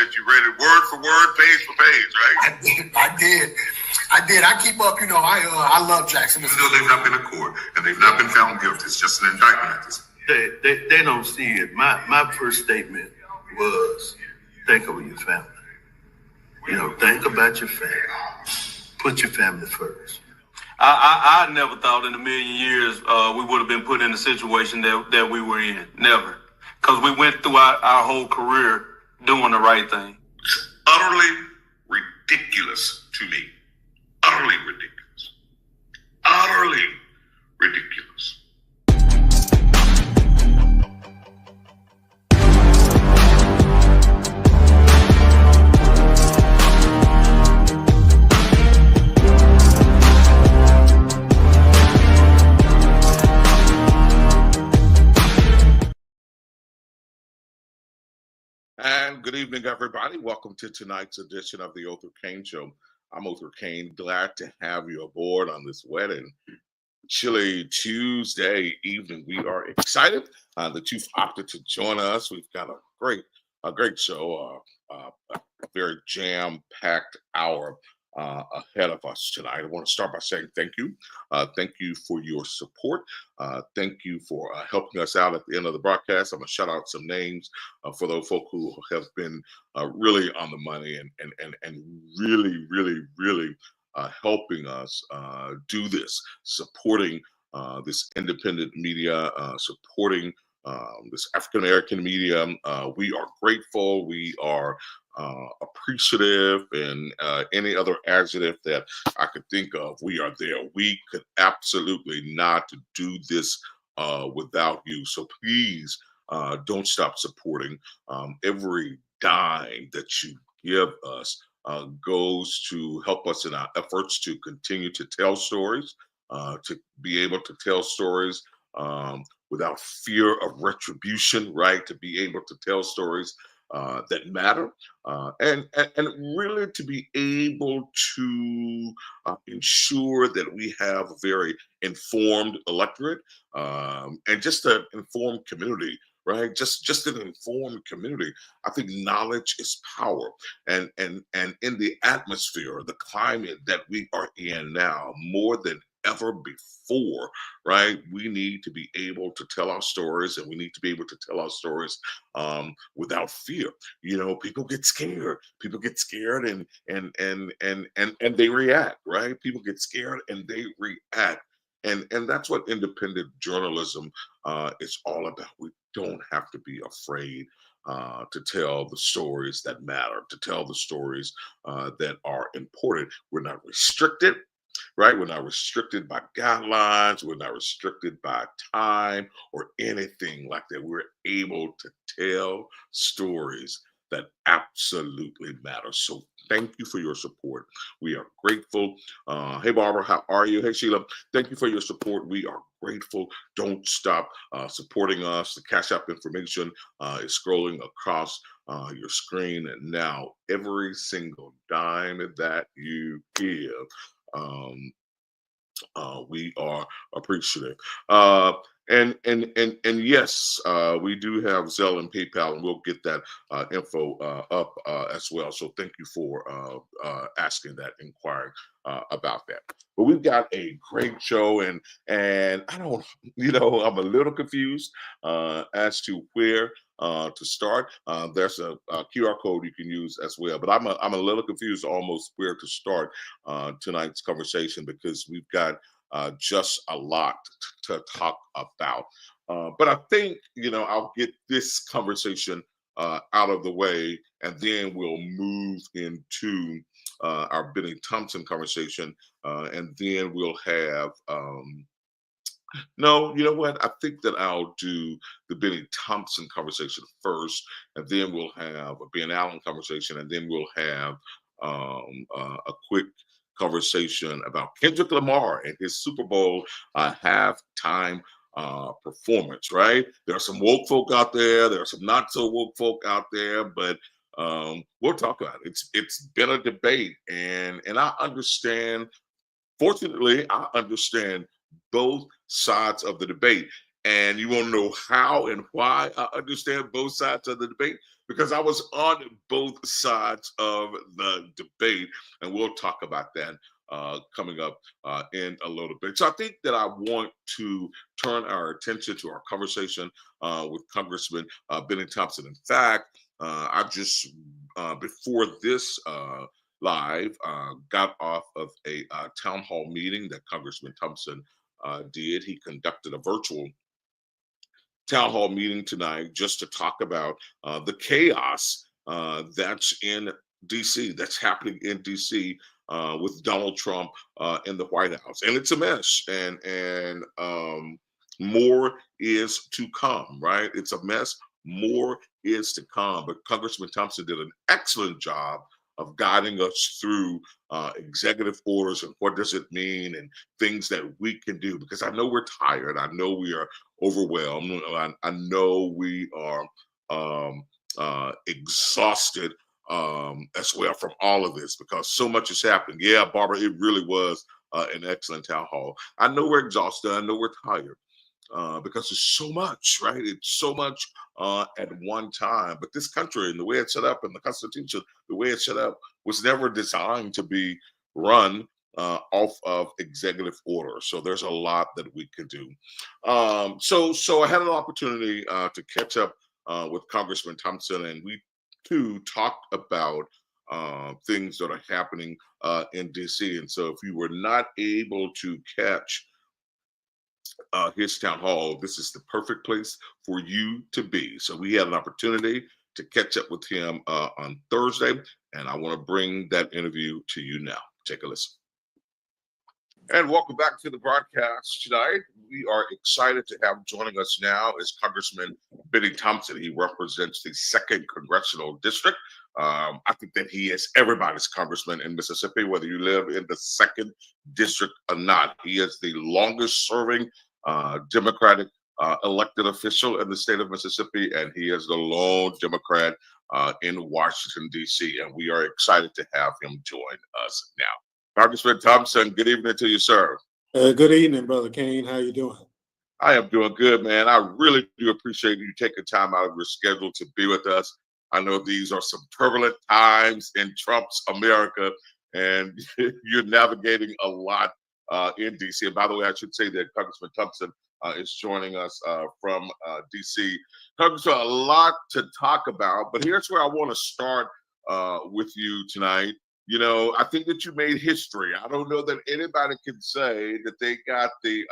that you read it word for word, page for page, right? I did. I keep up. I love Jackson. Even though they've not been in court and they've not been found guilty, it's just an indictment at this point. They don't see it. My first statement was, think about your family. Think about your family. Put your family first. I never thought in a million years we would have been put in the situation that we were in. Never. Because we went through our whole career doing the right thing. It's utterly ridiculous to me. Utterly ridiculous. Utterly ridiculous. And good evening, everybody. Welcome to tonight's edition of the Othor Cain Show. I'm Othor Cain. Glad to have you aboard on this wet and chilly Tuesday evening. We are excited that you've opted to join us. We've got a great show, a very jam-packed hour ahead of us tonight. I want to start by saying thank you. Thank you for your support. Thank you for helping us out at the end of the broadcast. I'm going to shout out some names for those folk who have been really on the money and really helping us do this, supporting this independent media, supporting this African-American media. We are grateful. We are appreciative, and any other adjective that I could think of. We are there. We could absolutely not do this without you. So please don't stop supporting. Every dime that you give us goes to help us in our efforts to continue to tell stories, to be able to tell stories without fear of retribution, right? To be able to tell stories that matter, and really to be able to ensure that we have a very informed electorate, and just an informed community, right? Just an informed community. I think knowledge is power, and in the atmosphere, the climate that we are in now, more than ever before, right? We need to be able to tell our stories, and we need to be able to tell our stories without fear. People get scared. People get scared and they react, right? People get scared and they react. And that's what independent journalism is all about. We don't have to be afraid to tell the stories that matter, to tell the stories that are important. We're not restricted. Right? We're not restricted by guidelines. We're not restricted by time or anything like that. We're able to tell stories that absolutely matter. So thank you for your support. We are grateful. Hey, Barbara, how are you? Hey, Sheila, thank you for your support. We are grateful. Don't stop supporting us. The Cash App information is scrolling across your screen. And now every single dime that you give, we are appreciative. And yes, we do have Zelle and PayPal, and we'll get that info up as well. So thank you for asking that, inquiring about that. But we've got a great show, and I don't, I'm a little confused as to where to start. There's a QR code you can use as well, but I'm a little confused almost where to start tonight's conversation, because we've got just a lot to talk about. But I think, I'll get this conversation out of the way, and then we'll move into our Bennie Thompson conversation, and then we'll have no, you know what? I think that I'll do the Bennie Thompson conversation first, and then we'll have a Ben Allen conversation, and then we'll have a quick conversation about Kendrick Lamar and his Super Bowl halftime performance, right? There are some woke folk out there. There are some not so woke folk out there, but we'll talk about it. It's been a debate, and I understand. Fortunately, I understand both sides of the debate. And you want to know how and why I understand both sides of the debate? Because I was on both sides of the debate, and we'll talk about that coming up in a little bit. So I think that I want to turn our attention to our conversation with Congressman Bennie Thompson. In fact, I just, before this live, got off of a town hall meeting that Congressman Thompson did. He conducted a virtual town hall meeting tonight just to talk about the chaos that's in DC, that's happening in DC with Donald Trump in the White House, and it's a mess. And more is to come. Right? It's a mess. More is to come. But Congressman Thompson did an excellent job of guiding us through executive orders and what does it mean and things that we can do. Because I know we're tired. I know we are overwhelmed. I know we are exhausted as well from all of this because so much is happening. Yeah, Barbara, it really was an excellent town hall. I know we're exhausted. I know we're tired. Because it's so much, right? It's so much at one time. But this country and the way it's set up and the Constitution, the way it's set up, was never designed to be run off of executive order. So there's a lot that we can do. So I had an opportunity to catch up with Congressman Thompson, and we too talked about things that are happening in DC. And so if you were not able to catch his town hall, this is the perfect place for you to be. So we had an opportunity to catch up with him on Thursday, and I want to bring that interview to you now. Take a listen. And welcome back to the broadcast tonight. We are excited to have joining us now is Congressman Bennie Thompson. He represents the 2nd Congressional District. I think that he is everybody's congressman in Mississippi, whether you live in the 2nd District or not. He is the longest serving Democratic elected official in the state of Mississippi, and he is the lone Democrat in Washington, D.C., and we are excited to have him join us now. Congressman Thompson, good evening to you, sir. Good evening, Brother Cain. How you doing? I am doing good, man. I really do appreciate you taking time out of your schedule to be with us. I know these are some turbulent times in Trump's America, and you're navigating a lot in D.C. And by the way, I should say that Congressman Thompson is joining us from D.C. Congressman, a lot to talk about, but here's where I want to start with you tonight. You know, I think that you made history. I don't know that anybody can say that they got the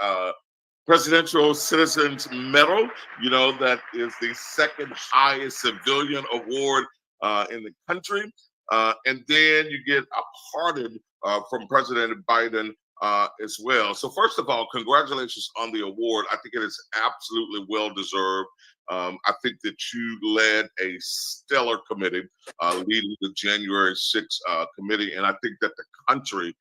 Presidential Citizens Medal. You know, that is the 2nd highest civilian award in the country. And then you get a pardon from President Biden as well. So first of all, congratulations on the award. I think it is absolutely well deserved. I think that you led a stellar committee leading the January 6th committee, and I think that the country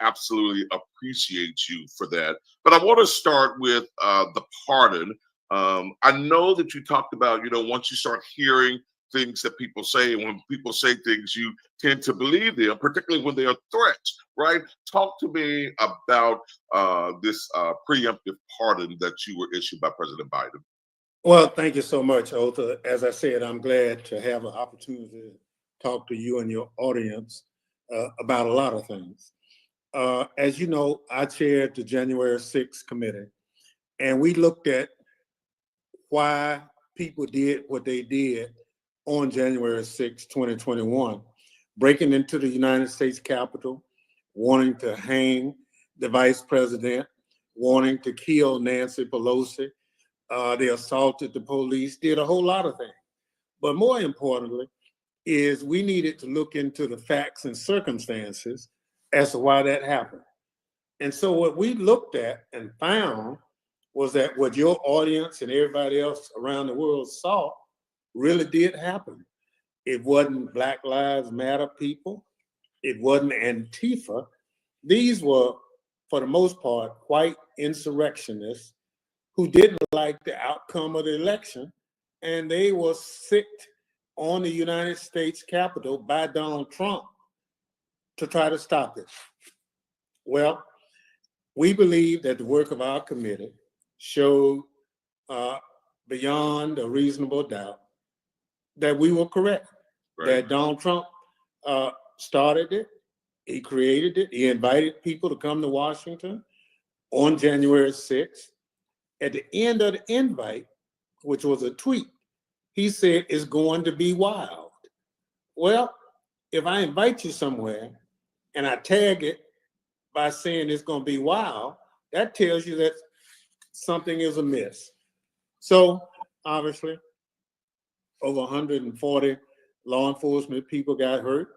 absolutely appreciates you for that. But I want to start with the pardon. I know that you talked about, you know, once you start hearing things that people say, and when people say things, you tend to believe them, particularly when they are threats, right? Talk to me about this preemptive pardon that you were issued by President Biden. Well, thank you so much, Othor. As I said, I'm glad to have an opportunity to talk to you and your audience about a lot of things. As you know, I chaired the January 6th committee, and we looked at why people did what they did on January 6, 2021, breaking into the United States Capitol, wanting to hang the vice president, wanting to kill Nancy Pelosi. They assaulted the police, did a whole lot of things. But more importantly, is we needed to look into the facts and circumstances as to why that happened. And so what we looked at and found was that what your audience and everybody else around the world saw really did happen. It wasn't Black Lives Matter people. It wasn't Antifa. These were, for the most part, white insurrectionists who didn't like the outcome of the election, and they were sicked on the United States Capitol by Donald Trump to try to stop it. Well, we believe that the work of our committee showed beyond a reasonable doubt that we were correct, that Donald Trump started it, he created it, he invited people to come to Washington on January 6th. At the end of the invite, which was a tweet, he said it's going to be wild. Well, if I invite you somewhere and I tag it by saying it's going to be wild, that tells you that something is amiss. So obviously, over 140 law enforcement people got hurt.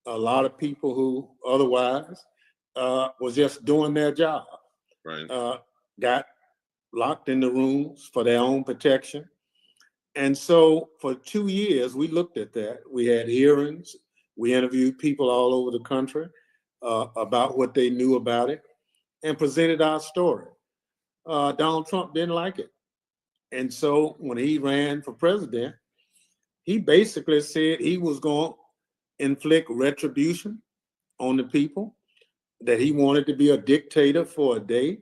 A lot of people who otherwise was just doing their job got locked in the rooms for their own protection. And so for 2 years, we looked at that. We had hearings. We interviewed people all over the country about what they knew about it and presented our story. Donald Trump didn't like it. And so when he ran for president, he basically said he was going to inflict retribution on the people, that he wanted to be a dictator for a day,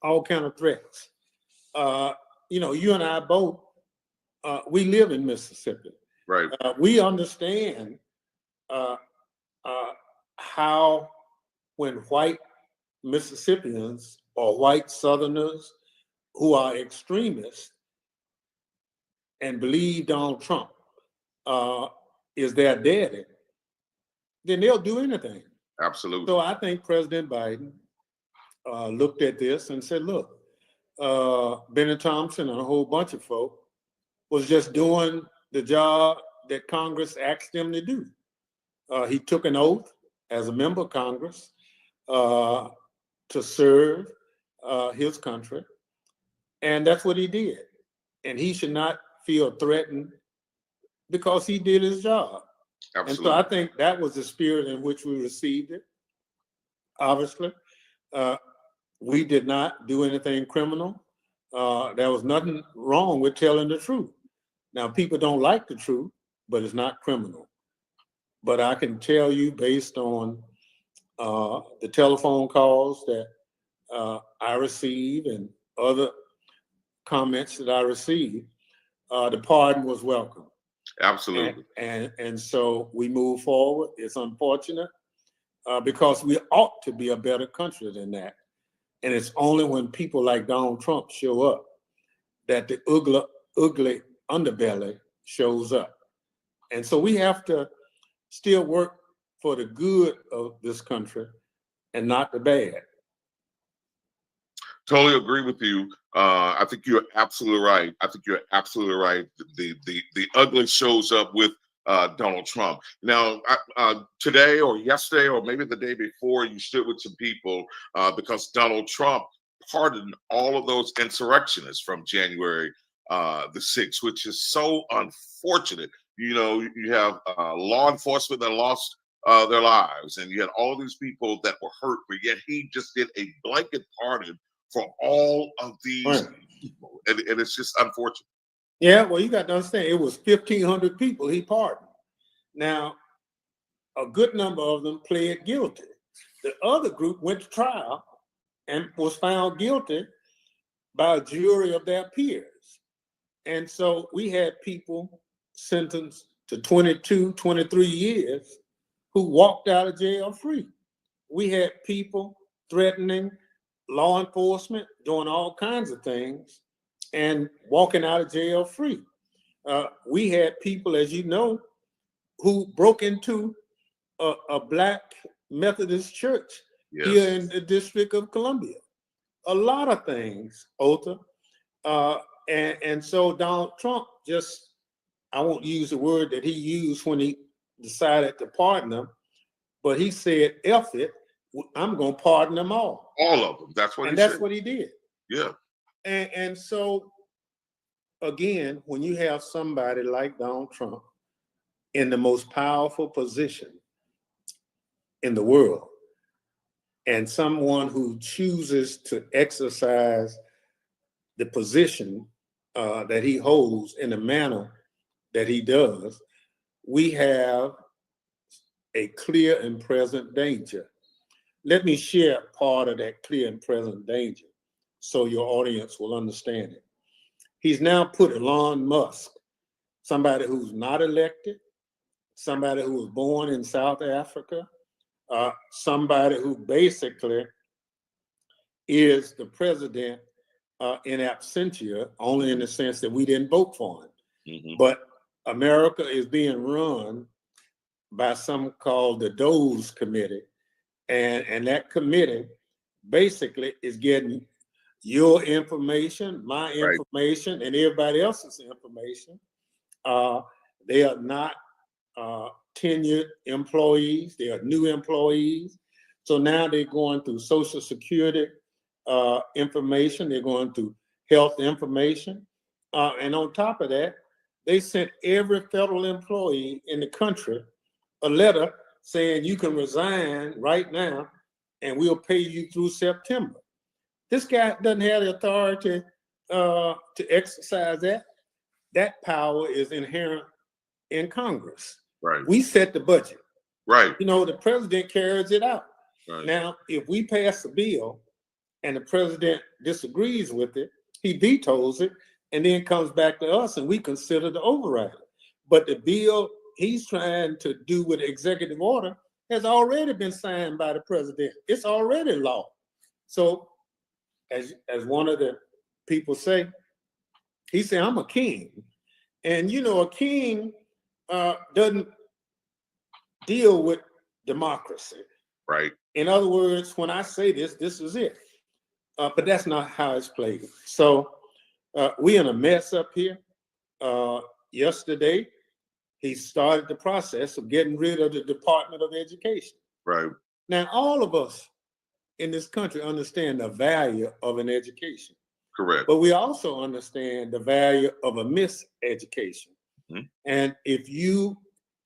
all kind of threats. You and I both, we live in Mississippi. Right. We understand how when white Mississippians or white Southerners who are extremists and believe Donald Trump is their daddy, then they'll do anything. Absolutely. So I think President Biden looked at this and said, look, Bennie Thompson and a whole bunch of folk was just doing the job that Congress asked them to do. He took an oath as a member of Congress to serve his country, and that's what he did. And he should not feel threatened because he did his job. Absolutely. And so I think that was the spirit in which we received it. Obviously, we did not do anything criminal. There was nothing wrong with telling the truth. Now, people don't like the truth, but it's not criminal. But I can tell you, based on the telephone calls that I received and other comments that I received, the pardon was welcome. Absolutely. And so we move forward. It's unfortunate because we ought to be a better country than that. And it's only when people like Donald Trump show up that the ugly underbelly shows up. And so we have to still work for the good of this country and not the bad. Totally agree with you. I think you're absolutely right. The ugly shows up with Donald Trump. Now, today or yesterday or maybe the day before, you stood with some people because Donald Trump pardoned all of those insurrectionists from January the 6th, which is so unfortunate. You have law enforcement that lost their lives, and you had all these people that were hurt, but yet he just did a blanket pardon for all of these people, and it's just unfortunate. Yeah, well, you got to understand, it was 1,500 people he pardoned. Now, a good number of them pled guilty. The other group went to trial and was found guilty by a jury of their peers. And so we had people sentenced to 22, 23 years who walked out of jail free. We had people threatening law enforcement, doing all kinds of things, and walking out of jail free. We had people, as you know, who broke into a Black Methodist church here in the District of Columbia. A lot of things, Othor. And so Donald Trump just, I won't use the word that he used when he decided to pardon them, but he said, F it, I'm going to pardon them all. All of them. That's what he said. And that's what he did. Yeah. And so, again, when you have somebody like Donald Trump in the most powerful position in the world, and someone who chooses to exercise the position that he holds in the manner that he does, we have a clear and present danger. Let me share part of that clear and present danger so your audience will understand it. He's now put Elon Musk, somebody who's not elected, somebody who was born in South Africa, somebody who basically is the president in absentia, only in the sense that we didn't vote for him. Mm-hmm. But America is being run by some called the Doze Committee. And that committee basically is getting your information, my information, and everybody else's information. They are not tenured employees. They are new employees. So now they're going through Social Security information. They're going through health information. And on top of that, they sent every federal employee in the country a letter saying you can resign right now and we'll pay you through September. This guy doesn't have the authority to exercise that. That power is inherent in Congress. Right. We set the budget. Right. You know, the president carries it out. Right. Now, if we pass a bill and the president disagrees with it, he vetoes it and then comes back to us and we consider the override. But the bill he's trying to do with executive order has already been signed by the president. It's already law. So as one of the people say, he said, I'm a king. And you know, a king doesn't deal with democracy. Right. In other words, when I say this is it. But that's not how it's played. So we're in a mess up here. Yesterday, he started the process of getting rid of the Department of Education. Right. Now, all of us in this country understand the value of an education. Correct. But we also understand the value of a miseducation. Mm-hmm. And if you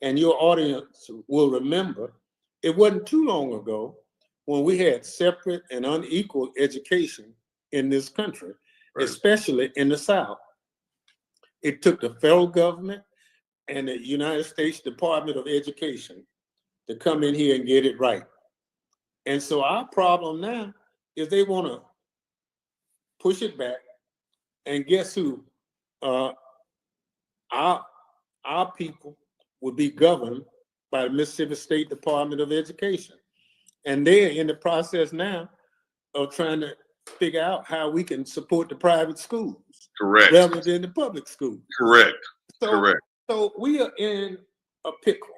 and your audience will remember, it wasn't too long ago when we had separate and unequal education in this country, right. especially in the South. It took the federal government and the United States Department of Education to come in here and get it right. And so our problem now is they want to push it back. And guess who? Our people would be governed by the Mississippi State Department of Education. And they're in the process now of trying to figure out how we can support the private schools. Correct. Rather than the public schools. Correct. So, Correct. So we are in a pickle,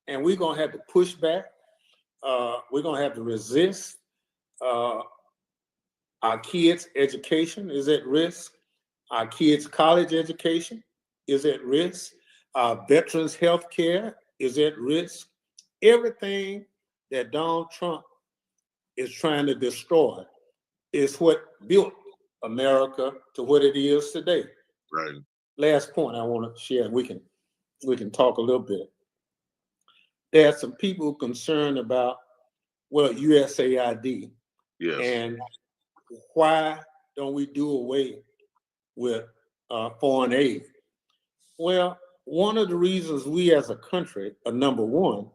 and we're gonna have to push back. We're gonna have to resist. Our kids' education is at risk. Our kids' college education is at risk. Our veterans' health care is at risk. Everything that Donald Trump is trying to destroy is what built America to what it is today. Right. Last point I want to share, and we can talk a little bit. There are some people concerned about, well, USAID. Yes. And why don't we do away with foreign aid? Well, one of the reasons we as a country are number one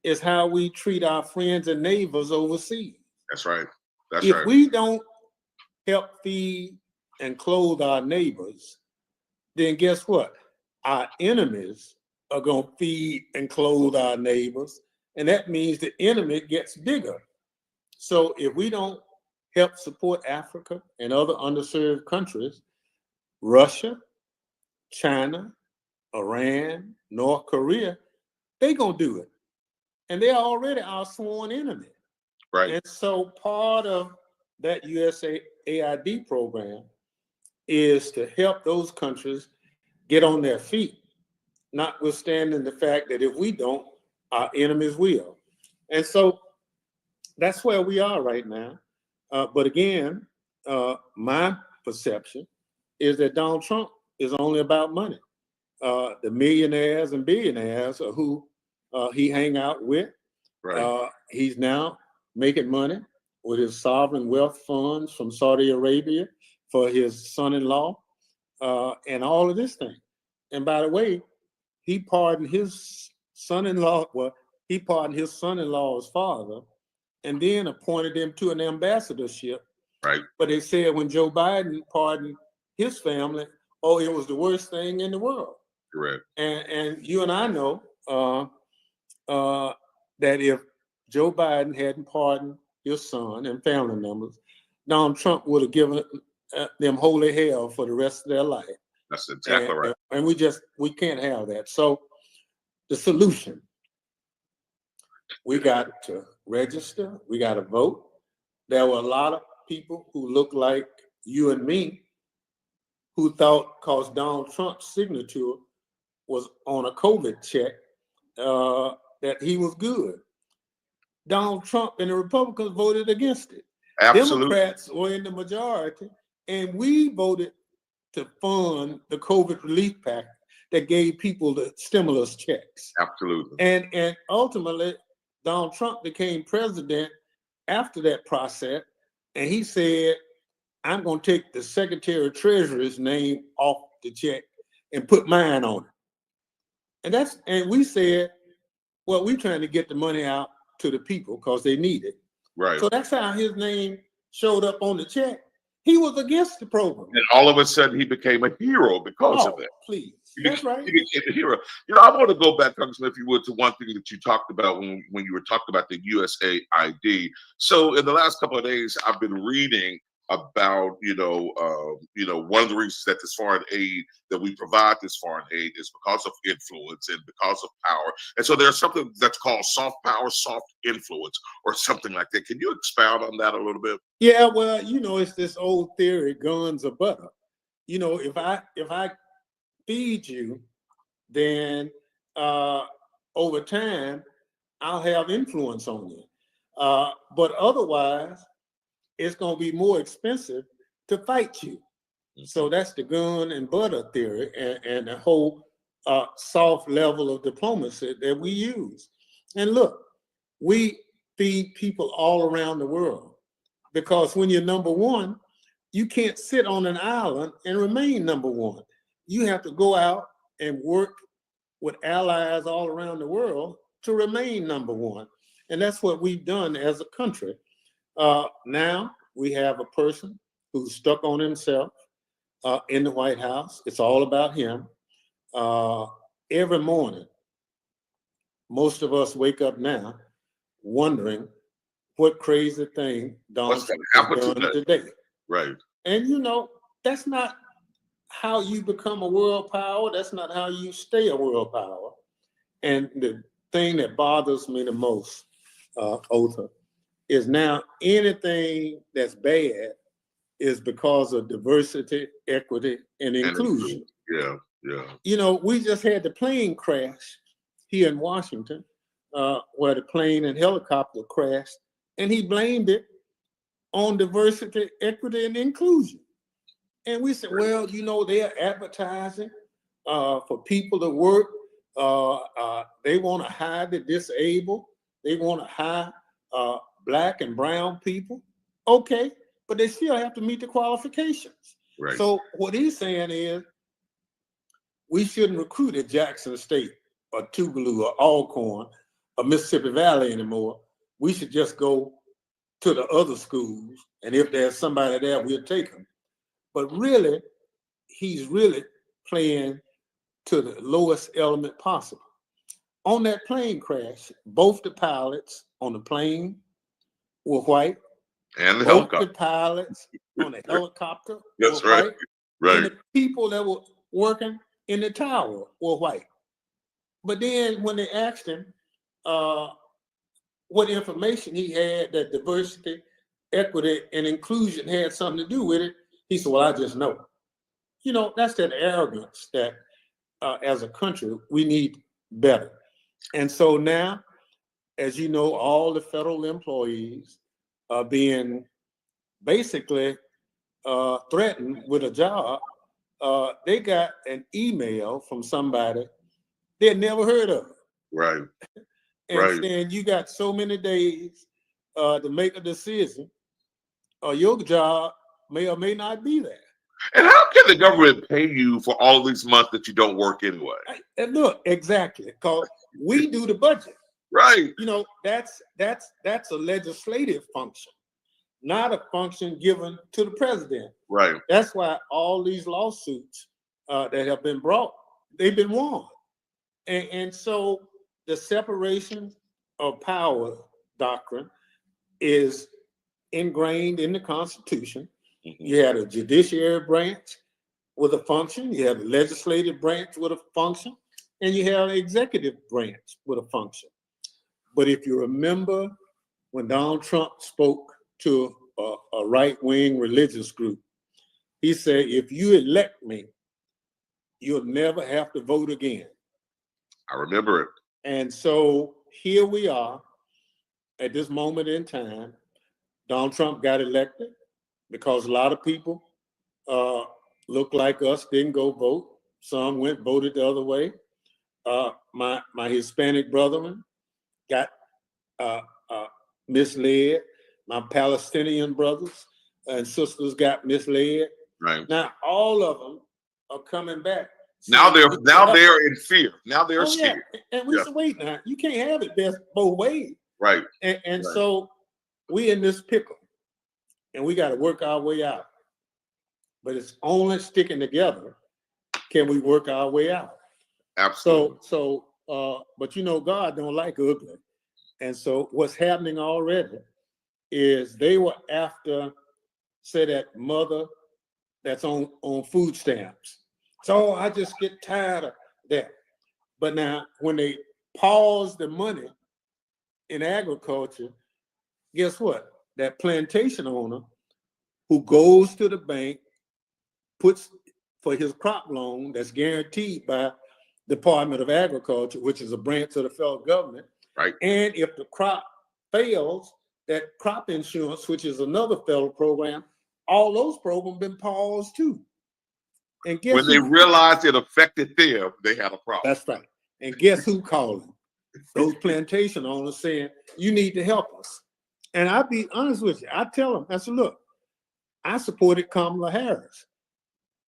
is how we treat our friends and neighbors overseas. That's right. That's if right. we don't help feed and clothe our neighbors, then guess what? Our enemies are going to feed and clothe our neighbors. And that means the enemy gets bigger. So if we don't help support Africa and other underserved countries, Russia, China, Iran, North Korea, they're going to do it. And they're already our sworn enemy. Right. And so part of that USAID program is to help those countries get on their feet, notwithstanding the fact that if we don't, our enemies will. And so that's where we are right now. But again, my perception is that Donald Trump is only about money. The millionaires and billionaires are who he hang out with. Right. He's now making money with his sovereign wealth funds from Saudi Arabia for his son-in-law and all of this thing. And by the way, he pardoned his son-in-law, well, he pardoned his son-in-law's father and then appointed him to an ambassadorship. Right. But they said when Joe Biden pardoned his family, oh, it was the worst thing in the world. Correct. And you and I know that if Joe Biden hadn't pardoned his son and family members, Donald Trump would have given them holy hell for the rest of their life. That's exactly right. And we can't have that. So the solution, we got to register, we got to vote. There were a lot of people who look like you and me who thought because Donald Trump's signature was on a COVID check, that he was good. Donald Trump and the Republicans voted against it. Absolutely. Democrats were in the majority, and we voted to fund the COVID relief package that gave people the stimulus checks. Absolutely. And ultimately, Donald Trump became president after that process, and he said, I'm going to take the Secretary of Treasury's name off the check and put mine on it. And we said, well, we're trying to get the money out to the people because they need it. Right. So that's how his name showed up on the check. He was against the program. And all of a sudden he became a hero because of it. Please. That's right. He became a hero. You know, I want to go back, Congressman, if you would, to one thing that you talked about when you were talking about the USAID. So in the last couple of days, I've been reading about, one of the reasons that this foreign aid, that we provide this foreign aid, is because of influence and because of power. And so there's something that's called soft power, soft influence, or something like that. Can you expound on that a little bit? Yeah, well, it's this old theory, guns or butter. If I feed you, then over time, I'll have influence on you. But otherwise, it's going to be more expensive to fight you. So that's the gun and butter theory and the whole soft level of diplomacy that we use. And look, we feed people all around the world because when you're number one, you can't sit on an island and remain number one. You have to go out and work with allies all around the world to remain number one. And that's what we've done as a country. Now we have a person who's stuck on himself in the White House. It's all about him. Every morning, most of us wake up now wondering what crazy thing Donald Trump has done today. Right. And that's not how you become a world power. That's not how you stay a world power. And the thing that bothers me the most, Othor, is now anything that's bad is because of diversity, equity, and inclusion. Yeah, yeah. We just had the plane crash here in Washington, where the plane and helicopter crashed, and he blamed it on diversity, equity, and inclusion. And we said, well, they're advertising for people to work. They want to hire the disabled. They want to hire Black and brown people. Okay, but they still have to meet the qualifications. Right. So what he's saying is we shouldn't recruit at Jackson State or Tougaloo or Alcorn or Mississippi Valley anymore. We should just go to the other schools, and if there's somebody there, we'll take them. But really, he's really playing to the lowest element possible. On that plane crash, both the pilots on the plane were white. And the both helicopter. the pilots on the helicopter That's were right. white. Right. And the people that were working in the tower were white. But then when they asked him what information he had that diversity, equity, and inclusion had something to do with it, he said, well, I just know. That's that arrogance that as a country, we need better. And so now, as you know, all the federal employees are being basically threatened with a job. They got an email from somebody they'd never heard of. Right. And saying you got so many days to make a decision, or your job may or may not be there. And how can the government pay you for all these months that you don't work anyway? And look, exactly, because we do the budget. Right. That's a legislative function. not a function given to the president. Right. That's why all these lawsuits that have been brought, they've been won. And so the separation of power doctrine is ingrained in the Constitution. Mm-hmm. You had a judiciary branch with a function, you have a legislative branch with a function, and you have an executive branch with a function. But if you remember when Donald Trump spoke to a right-wing religious group, he said, if you elect me, you'll never have to vote again. I remember it. And so here we are at this moment in time. Donald Trump got elected because a lot of people look like us, didn't go vote. Some voted the other way. My Hispanic brethren got misled. My Palestinian brothers and sisters got misled. Right. Now all of them are coming back. Now they're in fear. Now they're scared. And we said, wait now, you can't have it both ways. Right. And Right. So we in this pickle, and we got to work our way out. But it's only sticking together can we work our way out. Absolutely. But you know, God don't like ugly. And so what's happening already is they were after, say, that mother that's on food stamps. So I just get tired of that. But now when they pause the money in agriculture, guess what? That plantation owner who goes to the bank, puts for his crop loan that's guaranteed by Department of Agriculture, which is a branch of the federal government. Right. And if the crop fails, that crop insurance, which is another federal program, all those programs been paused too. And guess when they realized it affected them, they had a problem. That's right. And guess who calling? Those plantation owners saying, you need to help us. And I'll be honest with you. I tell them, I said, look, I supported Kamala Harris.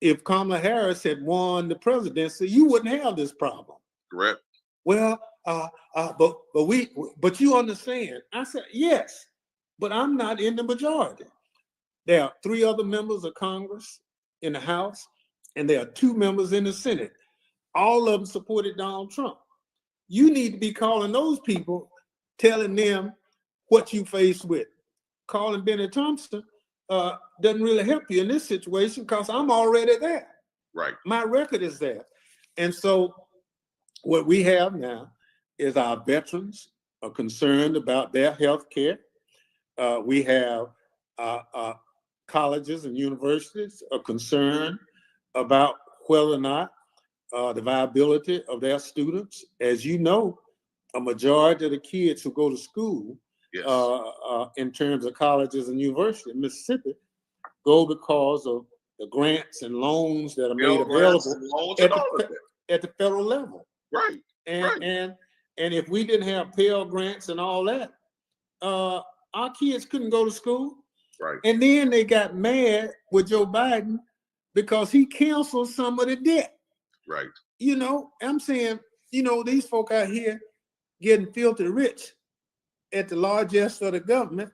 If Kamala Harris had won the presidency, you wouldn't have this problem. Correct. Well, but you understand. I said, yes, but I'm not in the majority. There are 3 other members of Congress in the House, and there are 2 members in the Senate. All of them supported Donald Trump. You need to be calling those people, telling them what you faced with. Calling Bennie Thompson doesn't really help you in this situation because I'm already there. Right. My record is there. And so what we have now is our veterans are concerned about their health care. We have colleges and universities are concerned about whether or not the viability of their students. As you know, a majority of the kids who go to school Yes. In terms of colleges and universities in Mississippi go because of the grants and loans that are made available at the federal level. Right. And if we didn't have Pell grants and all that, our kids couldn't go to school. Right. And then they got mad with Joe Biden because he canceled some of the debt. Right. You know, I'm saying, you know, these folk out here getting filthy rich at the largest of the government,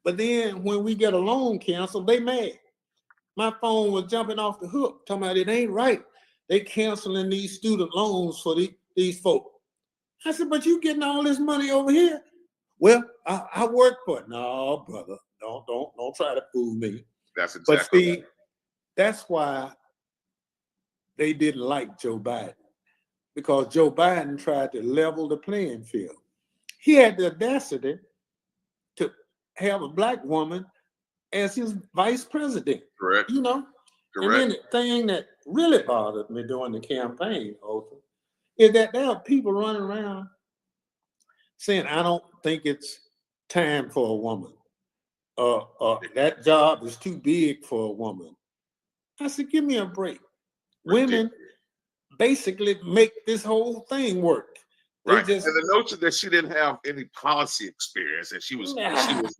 but then when we get a loan canceled, they mad. My phone was jumping off the hook, talking about it ain't right. They canceling these student loans for these folk. I said, but you getting all this money over here? Well, I work for it. No, brother, don't try to fool me. That's exactly. But see, that's why they didn't like Joe Biden, because Joe Biden tried to level the playing field. He had the audacity to have a black woman as his vice president. Correct. You know? Correct. And then the thing that really bothered me during the campaign, Othor, is that there are people running around saying, I don't think it's time for a woman. That job is too big for a woman. I said, give me a break. Women basically make this whole thing work. Right. And the notion that she didn't have any policy experience and she was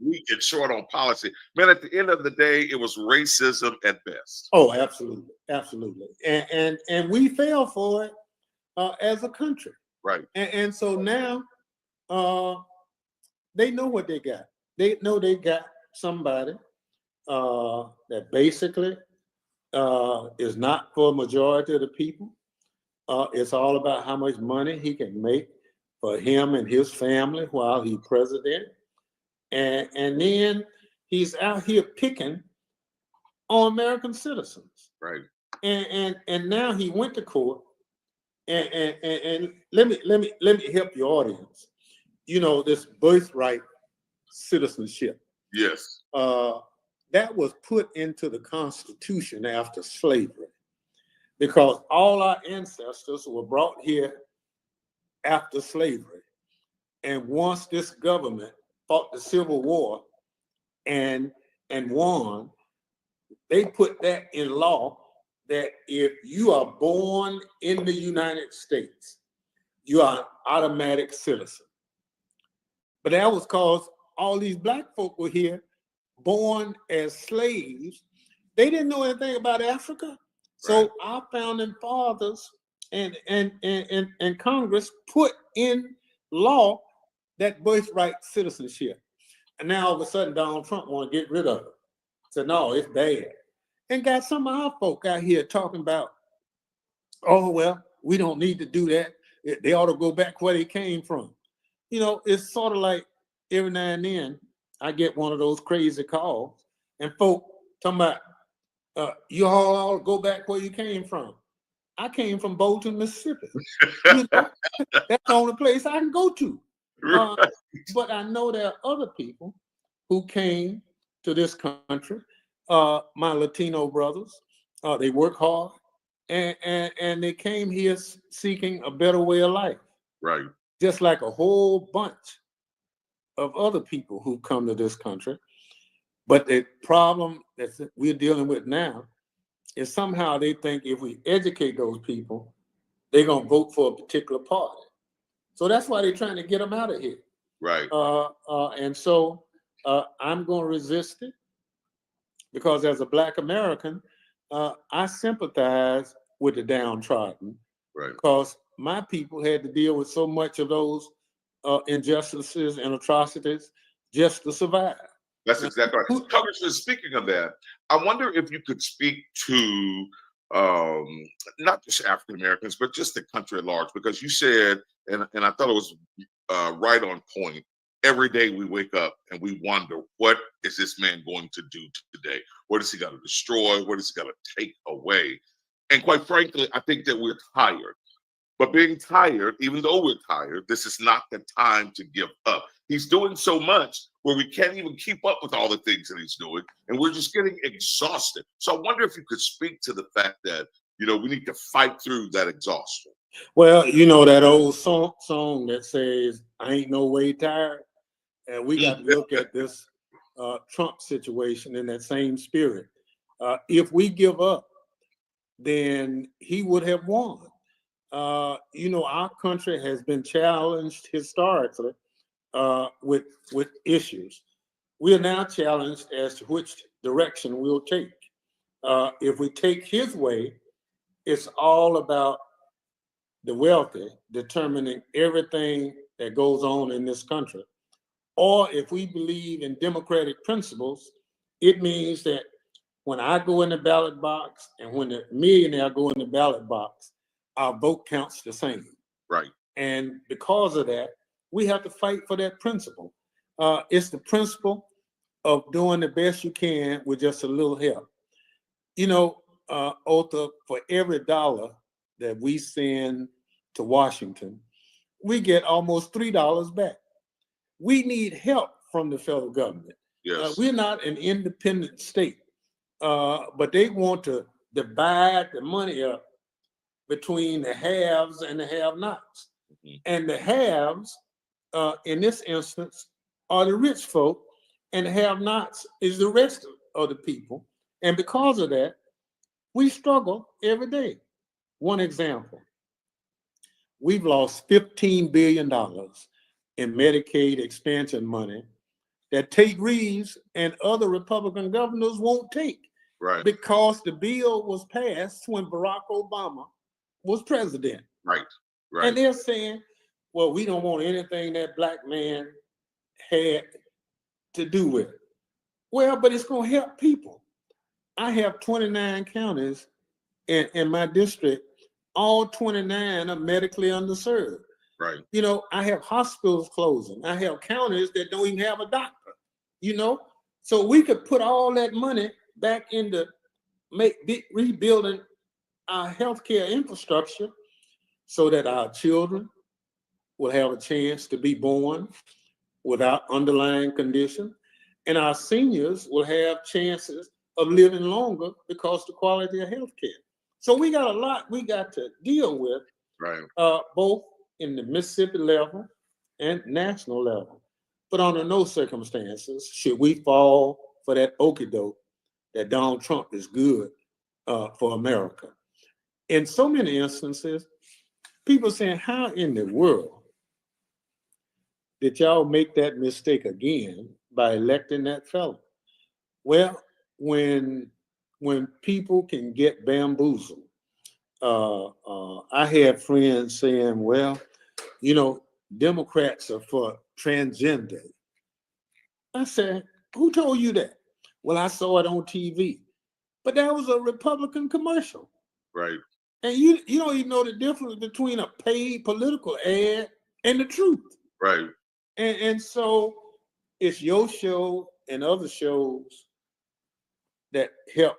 weak and short on policy. Man, at the end of the day, it was racism at best. Oh, absolutely. Absolutely. And we fell for it as a country. Right. And so now they know what they got. They know they got somebody that basically is not for a majority of the people. It's all about how much money he can make for him and his family while he's president. And then he's out here picking on American citizens. Right. And now he went to court. And let me help your audience. You know, this birthright citizenship. Yes. That was put into the Constitution after slavery, because all our ancestors were brought here after slavery. And once this government fought the Civil War and won, they put that in law that if you are born in the United States, you are an automatic citizen. But that was because all these black folk were here, born as slaves. They didn't know anything about Africa. So Right. our founding fathers and Congress put in law that birthright citizenship. And now all of a sudden Donald Trump want to get rid of it. Said, no, it's bad. And got some of our folk out here talking about, oh, well, we don't need to do that. They ought to go back where they came from. You know, it's sort of like every now and then I get one of those crazy calls and folk talking about, you all ought to go back where you came from. I came from Bolton, Mississippi. You know, that's the only place I can go to. But I know there are other people who came to this country, my Latino brothers. They work hard and they came here seeking a better way of life. Right. Just like a whole bunch of other people who come to this country. But the problem that we're dealing with now is somehow they think if we educate those people, they're going to vote for a particular party. So that's why they're trying to get them out of here. Right. And so I'm going to resist it, because as a Black American, I sympathize with the downtrodden. Right. Because my people had to deal with so much of those injustices and atrocities just to survive. That's exactly right. Congressman, speaking of that, I wonder if you could speak to not just African Americans, but just the country at large, because you said, and I thought it was right on point. Every day we wake up and we wonder, what is this man going to do today? What is he going to destroy? What is he going to take away? And quite frankly, I think that we're tired. But being tired, even though we're tired, this is not the time to give up. He's doing so much where we can't even keep up with all the things that he's doing, and we're just getting exhausted. So I wonder if you could speak to the fact that, you know, we need to fight through that exhaustion. Well, you know that old song that says, I ain't no way tired. And we got to look at this Trump situation in that same spirit. If we give up, then he would have won. You know, our country has been challenged historically with issues. We are now challenged as to which direction we'll take. If we take his way, it's all about the wealthy determining everything that goes on in this country. Or if we believe in democratic principles, it means that when I go in the ballot box and when the millionaire go in the ballot box, our vote counts the same. Right. And because of that, we have to fight for that principle. It's the principle of doing the best you can with just a little help. You know, Othor, for every $1 that we send to Washington, we get almost $3 back. We need help from the federal government. Yes. We're not an independent state, but they want to divide the money up between the haves and the have-nots. Mm-hmm. And the haves, in this instance, are the rich folk, and the have-nots is the rest of the people. And because of that, we struggle every day. One example, we've lost $15 billion in Medicaid expansion money that Tate Reeves and other Republican governors won't take. Right. Because the bill was passed when Barack Obama was president. Right. Right. And they're saying, well, we don't want anything that Black man had to do with it. Well, but it's going to help people. I have 29 counties in my district. All 29 are medically underserved. Right. You know, I have hospitals closing. I have counties that don't even have a doctor, you know? So we could put all that money back into rebuilding our healthcare infrastructure so that our children will have a chance to be born without underlying condition, and our seniors will have chances of living longer because the quality of healthcare. So we got a lot we got to deal with, Right. both in the Mississippi level and national level. But under no circumstances should we fall for that okie doke that Donald Trump is good for America. In so many instances, people saying, how in the world did y'all make that mistake again by electing that fellow? Well, when people can get bamboozled, I had friends saying, well, you know, Democrats are for transgender. I said, who told you that? Well, I saw it on TV. But that was a Republican commercial. Right. And you don't even know the difference between a paid political ad and the truth. Right. And so it's your show and other shows that help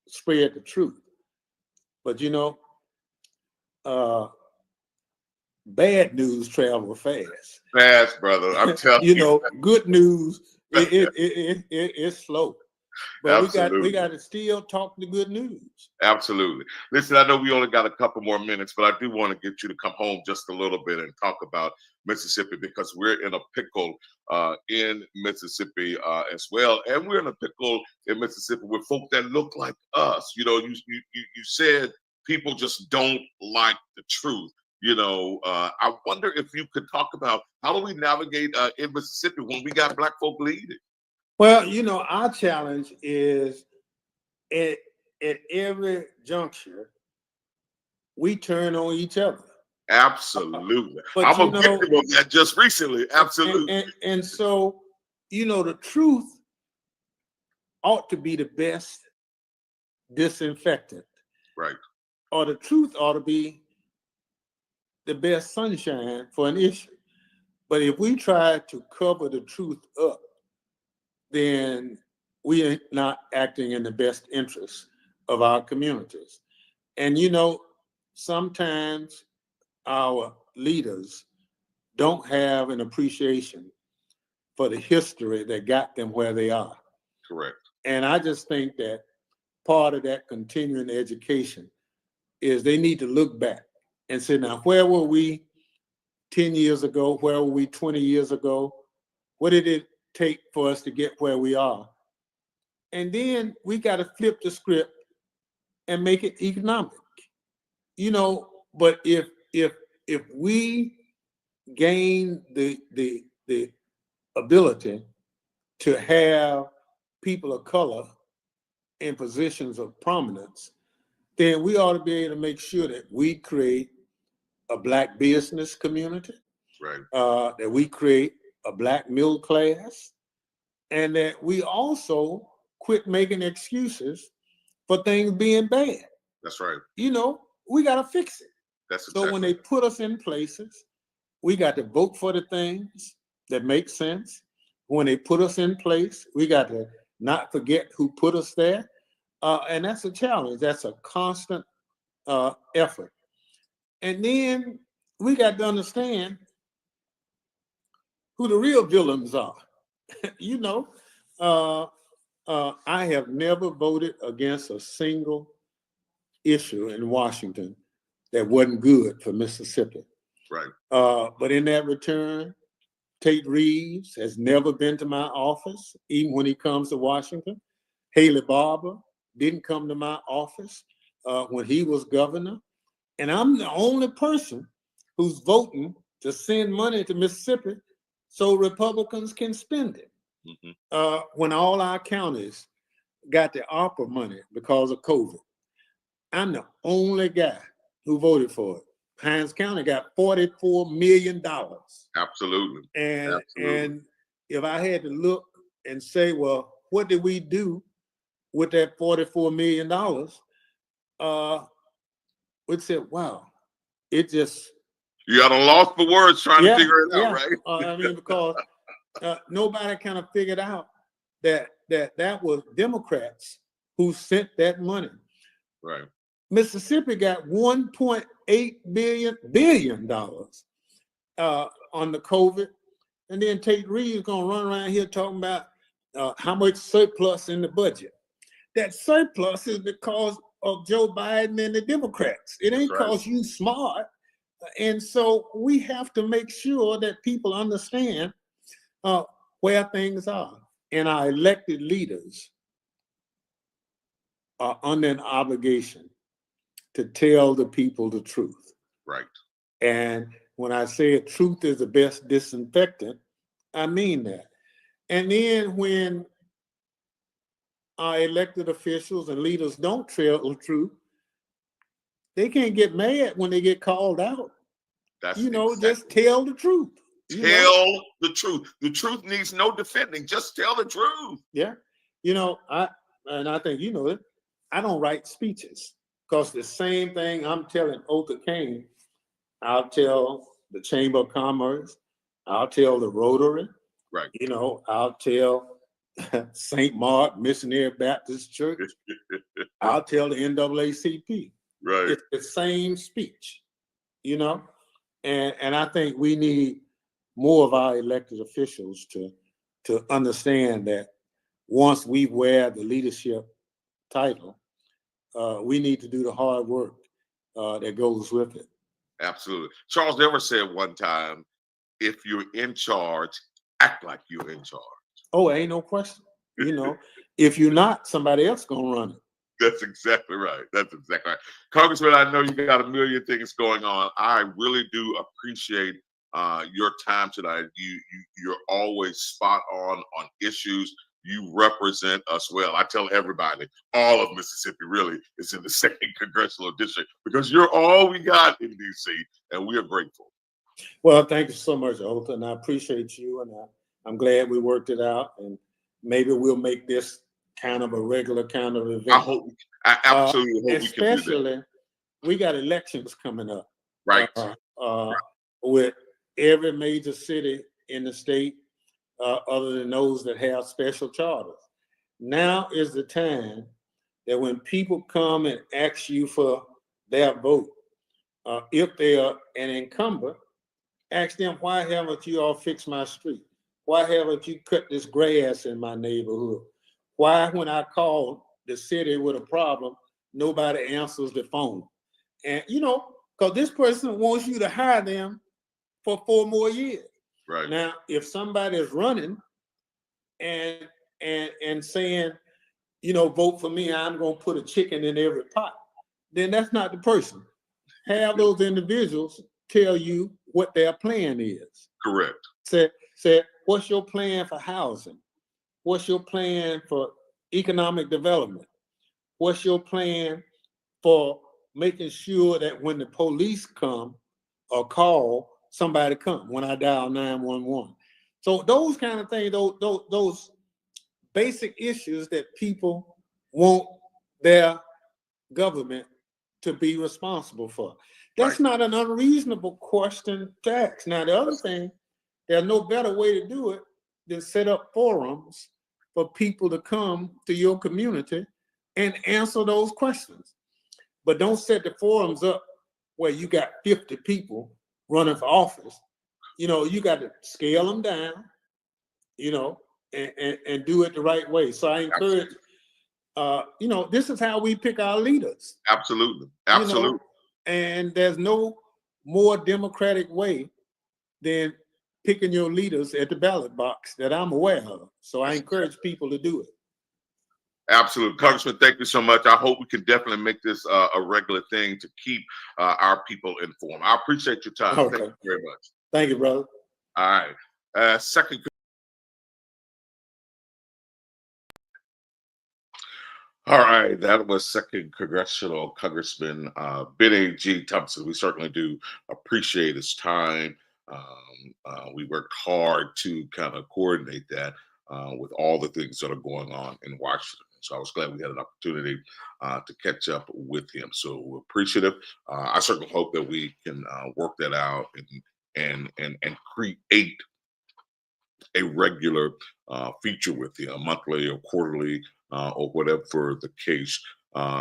spread the truth. But you know, bad news travel fast. Fast, brother. I'm telling you. You know, good news it's slow. But Absolutely. we got to still talk the good news. Absolutely. Listen, I know we only got a couple more minutes, but I do want to get you to come home just a little bit and talk about Mississippi, because we're in a pickle in Mississippi as well, and we're in a pickle in Mississippi with folk that look like us. You know, you said people just don't like the truth. You know, I wonder if you could talk about how do we navigate in Mississippi when we got Black folk leading. Well, you know, our challenge is at every juncture, we turn on each other. Absolutely. But I'm a victim of that just recently. Absolutely. And so, you know, the truth ought to be the best disinfectant. Right. Or the truth ought to be the best sunshine for an issue. But if we try to cover the truth up, then we are not acting in the best interest of our communities. And you know, sometimes our leaders don't have an appreciation for the history that got them where they are. Correct. And I just think that part of that continuing education is they need to look back and say, now, where were we 10 years ago? Where were we 20 years ago? What did it take for us to get where we are? And then we got to flip the script and make it economic. You know, but if we gain the ability to have people of color in positions of prominence, then we ought to be able to make sure that we create a Black business community, right? That we create a Black middle class, and that we also quit making excuses for things being bad. That's right. You know, we got to fix it. That's exactly. So when they put us in places, we got to vote for the things that make sense. When they put us in place, we got to not forget who put us there. And that's a challenge. That's a constant effort. And then we got to understand who the real villains are. You know, I have never voted against a single issue in Washington that wasn't good for Mississippi. Right. But in that return, Tate Reeves has never been to my office, even when he comes to Washington. Haley Barbour didn't come to my office when he was governor. And I'm the only person who's voting to send money to Mississippi so Republicans can spend it. Mm-hmm. When all our counties got the ARPA money because of COVID, I'm the only guy who voted for it. Hines County got $44 million. Absolutely. And if I had to look and say, well, what did we do with that $44 million? We'd say, wow, it just. You got a loss for words trying to figure it out, right? I mean, because nobody kind of figured out that was Democrats who sent that money. Right. Mississippi got $1.8 billion on the COVID, and then Tate Reeves gonna run around here talking about how much surplus in the budget. That surplus is because of Joe Biden and the Democrats. It ain't because you smart. And so we have to make sure that people understand where things are. And our elected leaders are under an obligation to tell the people the truth. Right. And when I say truth is the best disinfectant, I mean that. And then when our elected officials and leaders don't tell the truth, they can't get mad when they get called out. That's just tell the truth. Tell the truth. The truth needs no defending. Just tell the truth. Yeah. I think it. I don't write speeches because the same thing I'm telling Othor Cain, I'll tell the Chamber of Commerce, I'll tell the Rotary, right? I'll tell St. Mark Missionary Baptist Church, I'll tell the NAACP. Right. It's the same speech, and I think we need more of our elected officials to understand that once we wear the leadership title, we need to do the hard work that goes with it. Absolutely. Charles Never said one time, if you're in charge, act like you're in charge. Oh, ain't no question. If you're not, somebody else gonna run it. That's exactly right. That's exactly right. Congressman, I know you got a million things going on. I really do appreciate your time tonight. You're always spot on issues. You represent us well. I tell everybody, all of Mississippi really is in the 2nd Congressional District because you're all we got in D.C., and we are grateful. Well, thank you so much, Othor, and I appreciate you, and I'm glad we worked it out, and maybe we'll make this kind of a regular kind of event. I absolutely hope we can do that. Especially, we got elections coming up. Right. With every major city in the state, other than those that have special charters. Now is the time that when people come and ask you for their vote, if they are an incumbent, ask them, why haven't you all fixed my street? Why haven't you cut this grass in my neighborhood? Why, when I call the city with a problem, nobody answers the phone? And, because this person wants you to hire them for 4 more years. Right. Now, if somebody is running and saying, vote for me, I'm going to put a chicken in every pot, then that's not the person. Have those individuals tell you what their plan is. Correct. Say, what's your plan for housing? What's your plan for economic development? What's your plan for making sure that when the police come or call, somebody come when I dial 911? So those kind of things, those basic issues that people want their government to be responsible for. That's not an unreasonable question to ask. Now, the other thing, there's no better way to do it than set up forums for people to come to your community and answer those questions. But don't set the forums up where you got 50 people running for office. You got to scale them down, and do it the right way. So I encourage, this is how we pick our leaders. Absolutely. And there's no more democratic way than picking your leaders at the ballot box that I'm aware of. So I encourage people to do it. Absolutely. Congressman, thank you so much. I hope we can definitely make this a regular thing to keep our people informed. I appreciate your time. Okay. Thank you very much. Thank you, brother. All right. Second. All right. That was 2nd Congressional Congressman Bennie G. Thompson. We certainly do appreciate his time. We worked hard to kind of coordinate that. with all the things that are going on in Washington. So I was glad we had an opportunity to catch up with him. So we're appreciative. I certainly hope that we can work that out and create a regular feature with him, monthly or quarterly or whatever the case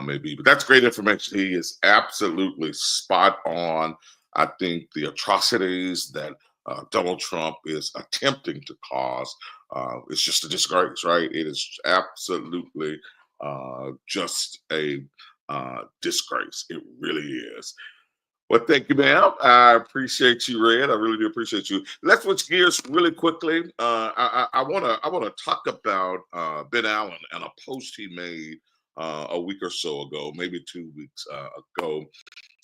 may be. But that's great information. He is absolutely spot on. I think the atrocities that Donald Trump is attempting to cause is just a disgrace, right? It is absolutely just a disgrace. It really is. Well, thank you, ma'am. I appreciate you, Red. I really do appreciate you. Let's switch gears really quickly. I wanna talk about Ben Allen and a post he made a week or so ago, maybe 2 weeks ago.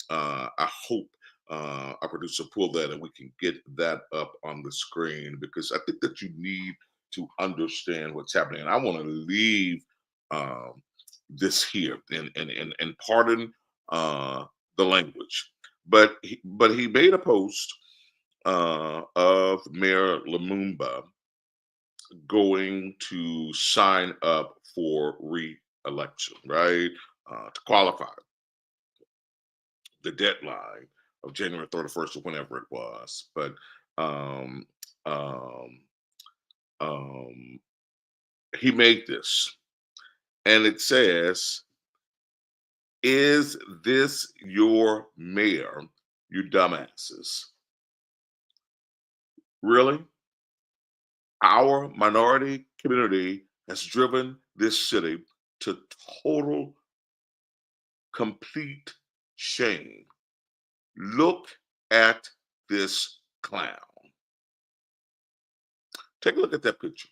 I hope our producer pull that and we can get that up on the screen because I think that you need to understand what's happening. And I want to leave this here and pardon the language. But he made a post of Mayor Lumumba going to sign up for re-election, right? To qualify the deadline of January 31st or whenever it was. But he made this, and it says, "Is this your mayor, you dumbasses? Really? Our minority community has driven this city to total, complete shame. Look at this clown." Take a look at that picture.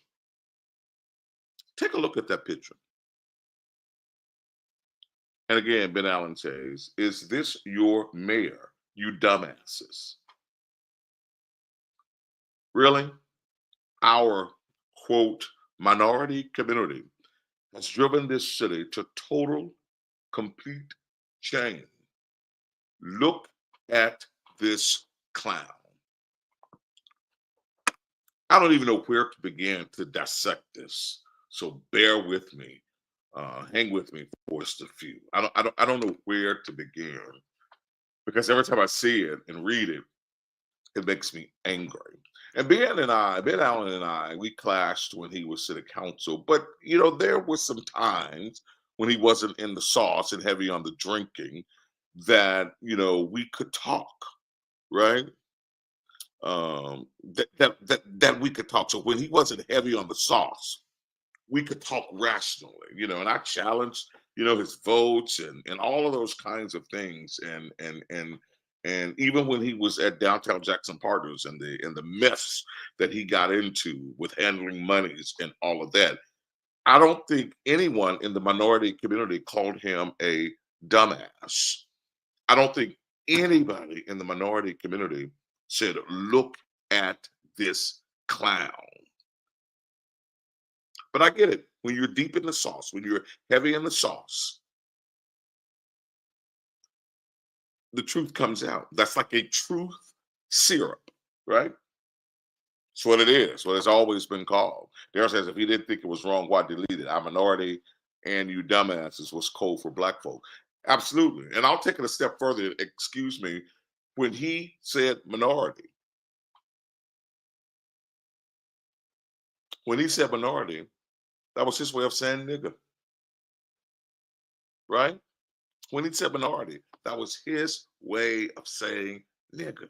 Take a look at that picture. And again, Ben Allen says, "Is this your mayor, you dumbasses? Really? Our, quote, minority community has driven this city to total, complete shame. Look at this clown." I don't even know where to begin to dissect this, so bear with me. Hang with me for just a few. I don't know where to begin because every time I see it and read it, it makes me angry. And Ben Allen and I, we clashed when he was city council. But you know, there were some times when he wasn't in the sauce and heavy on the drinking that we could talk, right? That we could talk. So when he wasn't heavy on the sauce, we could talk rationally, and I challenged, his votes and all of those kinds of things. And even when he was at Downtown Jackson Partners and the mess that he got into with handling monies and all of that, I don't think anyone in the minority community called him a dumbass. I don't think anybody in the minority community said, "Look at this clown." But I get it. When you're deep in the sauce, when you're heavy in the sauce, the truth comes out. That's like a truth syrup, right? That's what it is. What it's always been called. Darryl says, if he didn't think it was wrong, why delete it? Our minority and you dumbasses was code for black folk. Absolutely. And I'll take it a step further. Excuse me. When he said minority, that was his way of saying nigga, right? When he said minority, that was his way of saying nigga.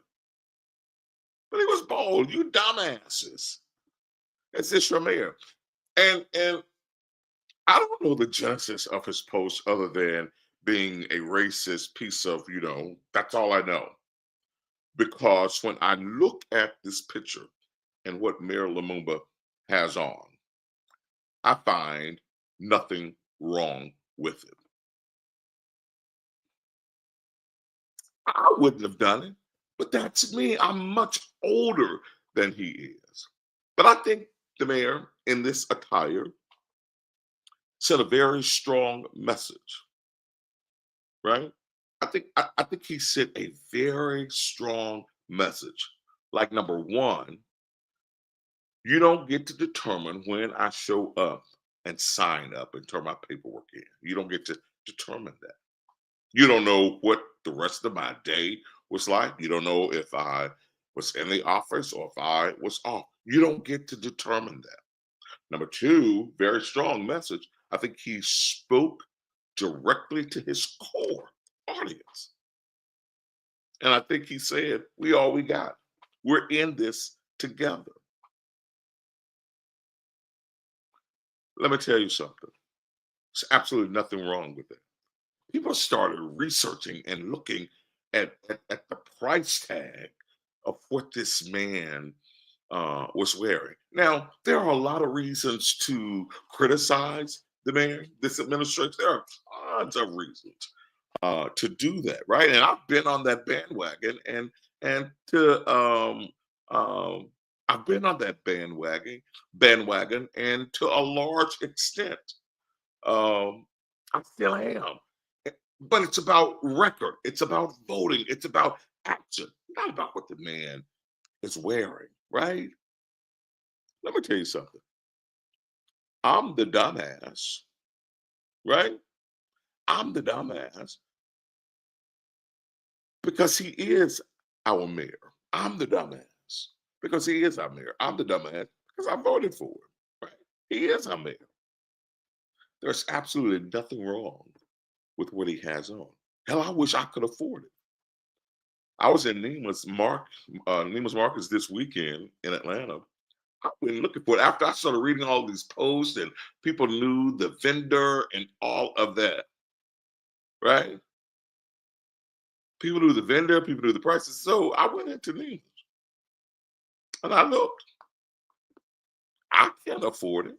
But he was bold. You dumbasses. Is this your mayor? And I don't know the genesis of his post other than being a racist piece of, that's all I know. Because when I look at this picture and what Mayor Lumumba has on, I find nothing wrong with it. I wouldn't have done it, but that's me. I'm much older than he is. But I think the mayor in this attire sent a very strong message, right? I think he sent a very strong message. Like, number one, You don't get to determine when I show up and sign up and turn my paperwork in. You don't get to determine that. You don't know what the rest of my day was like. You don't know if I was in the office or if I was off. You don't get to determine that. Number two, very strong message. I think he spoke directly to his core audience. And I think he said, we all we got. We're in this together. Let me tell you something. There's absolutely nothing wrong with it. People started researching and looking at the price tag of what this man was wearing. Now, there are a lot of reasons to criticize the man, this administration. There are tons of reasons to do that, right? And I've been on that bandwagon, and to I've been on that bandwagon, and to a large extent, I still am. But it's about record. It's about voting. It's about action, not about what the man is wearing, right? Let me tell you something. I'm the dumbass, right? I'm the dumbass because he is our mayor. I'm the dumbass because he is our mayor. I'm the dumbass because I voted for him, right? He is our mayor. There's absolutely nothing wrong with what he has on. Hell, I wish I could afford it. I was in Neiman's Marcus this weekend in Atlanta. I went looking for it after I started reading all these posts and people knew the vendor and all of that, right? People knew the vendor, people knew the prices. So I went into Neiman's and I looked. I can't afford it,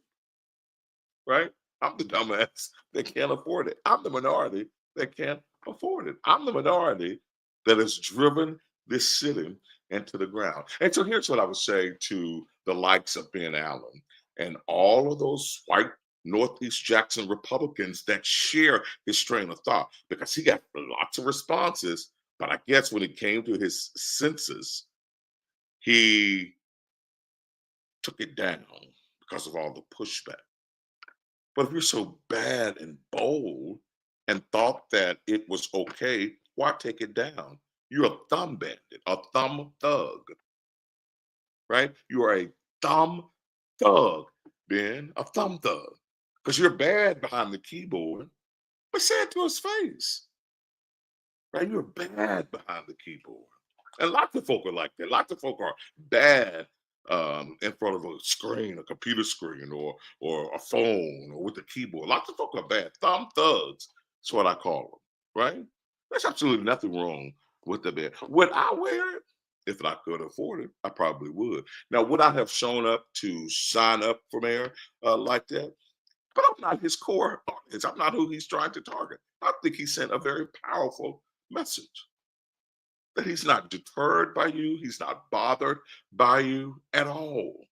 right? I'm the dumbass that can't afford it. I'm the minority that can't afford it. I'm the minority that has driven this city into the ground. And so here's what I would say to the likes of Ben Allen and all of those white Northeast Jackson Republicans that share his train of thought, because he got lots of responses, but I guess when it came to his senses, he took it down because of all the pushback. But if you're so bad and bold and thought that it was okay, why take it down? You're a thumb bandit, a thumb thug, right? You are a thumb thug, Ben, a thumb thug. Because you're bad behind the keyboard, but say it to his face, right? You're bad behind the keyboard. And lots of folk are like that. Lots of folk are bad in front of a screen, a computer screen, or a phone, or with the keyboard. Lots of folk are bad. Thumb thugs. That's what I call them, right? There's absolutely nothing wrong with the bed. Would I wear it? If I could afford it, I probably would. Now, would I have shown up to sign up for mayor like that? But I'm not his core audience. I'm not who he's trying to target. I think he sent a very powerful message that he's not deterred by you. He's not bothered by you at all.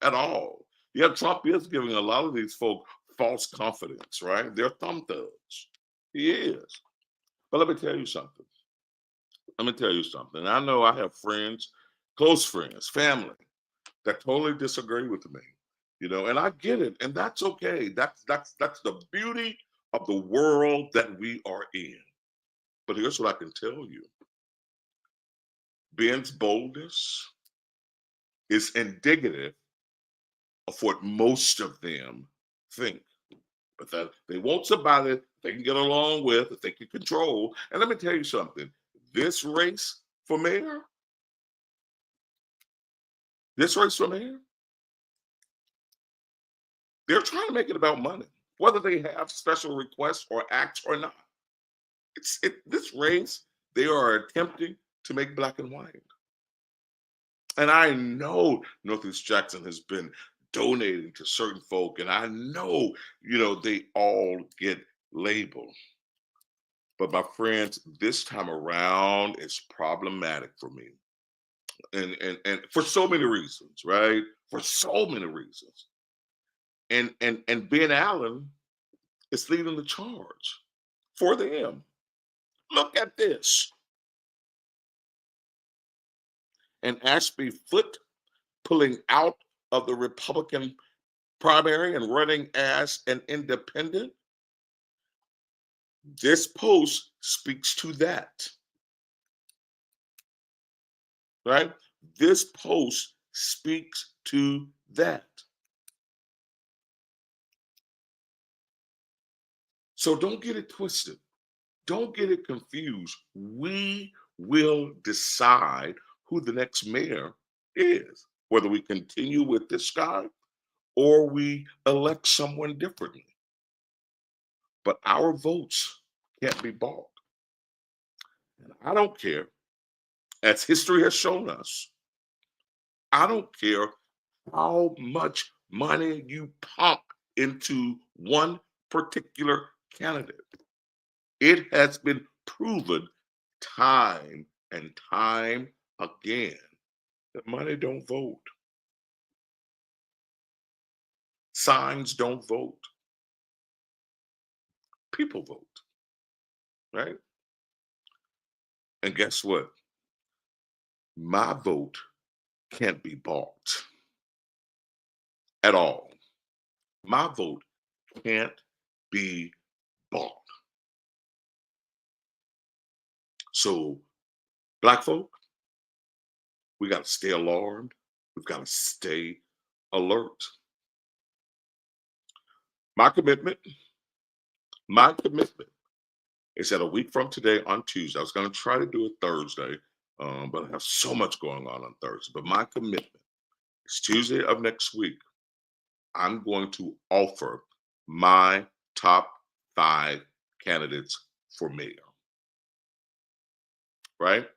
At all. Yeah, Trump is giving a lot of these folk false confidence, right? They're thumb thugs. He is. But let me tell you something. I know I have friends, close friends, family that totally disagree with me, and I get it, and that's okay. That's the beauty of the world that we are in. But here's what I can tell you. Ben's boldness is indicative of what most of them think. But that they want somebody they can get along with, that they can control. And let me tell you something. This race for mayor, they're trying to make it about money, whether they have special requests or acts or not. This race, they are attempting to make black and white. And I know Northeast Jackson has been donating to certain folk, and I know, they all get labeled. But my friends, this time around, it's problematic for me. And for so many reasons, right? For so many reasons. And Ben Allen is leading the charge for them. Look at this. An Ashby foot pulling out of the Republican primary and running as an independent, this post speaks to that, right? This post speaks to that. So don't get it twisted. Don't get it confused. We will decide who the next mayor is, whether we continue with this guy or we elect someone differently. But our votes can't be bought. And I don't care, as history has shown us, I don't care how much money you pump into one particular candidate. It has been proven time and time again that money don't vote. Signs don't vote. People vote, right? And guess what? My vote can't be bought at all. My vote can't be bought. So, Black folk, we got to stay alarmed. We've got to stay alert. My commitment is that a week from today on Tuesday, I was going to try to do it Thursday, but I have so much going on Thursday. But my commitment is Tuesday of next week, I'm going to offer my top 5 candidates for mayor, right?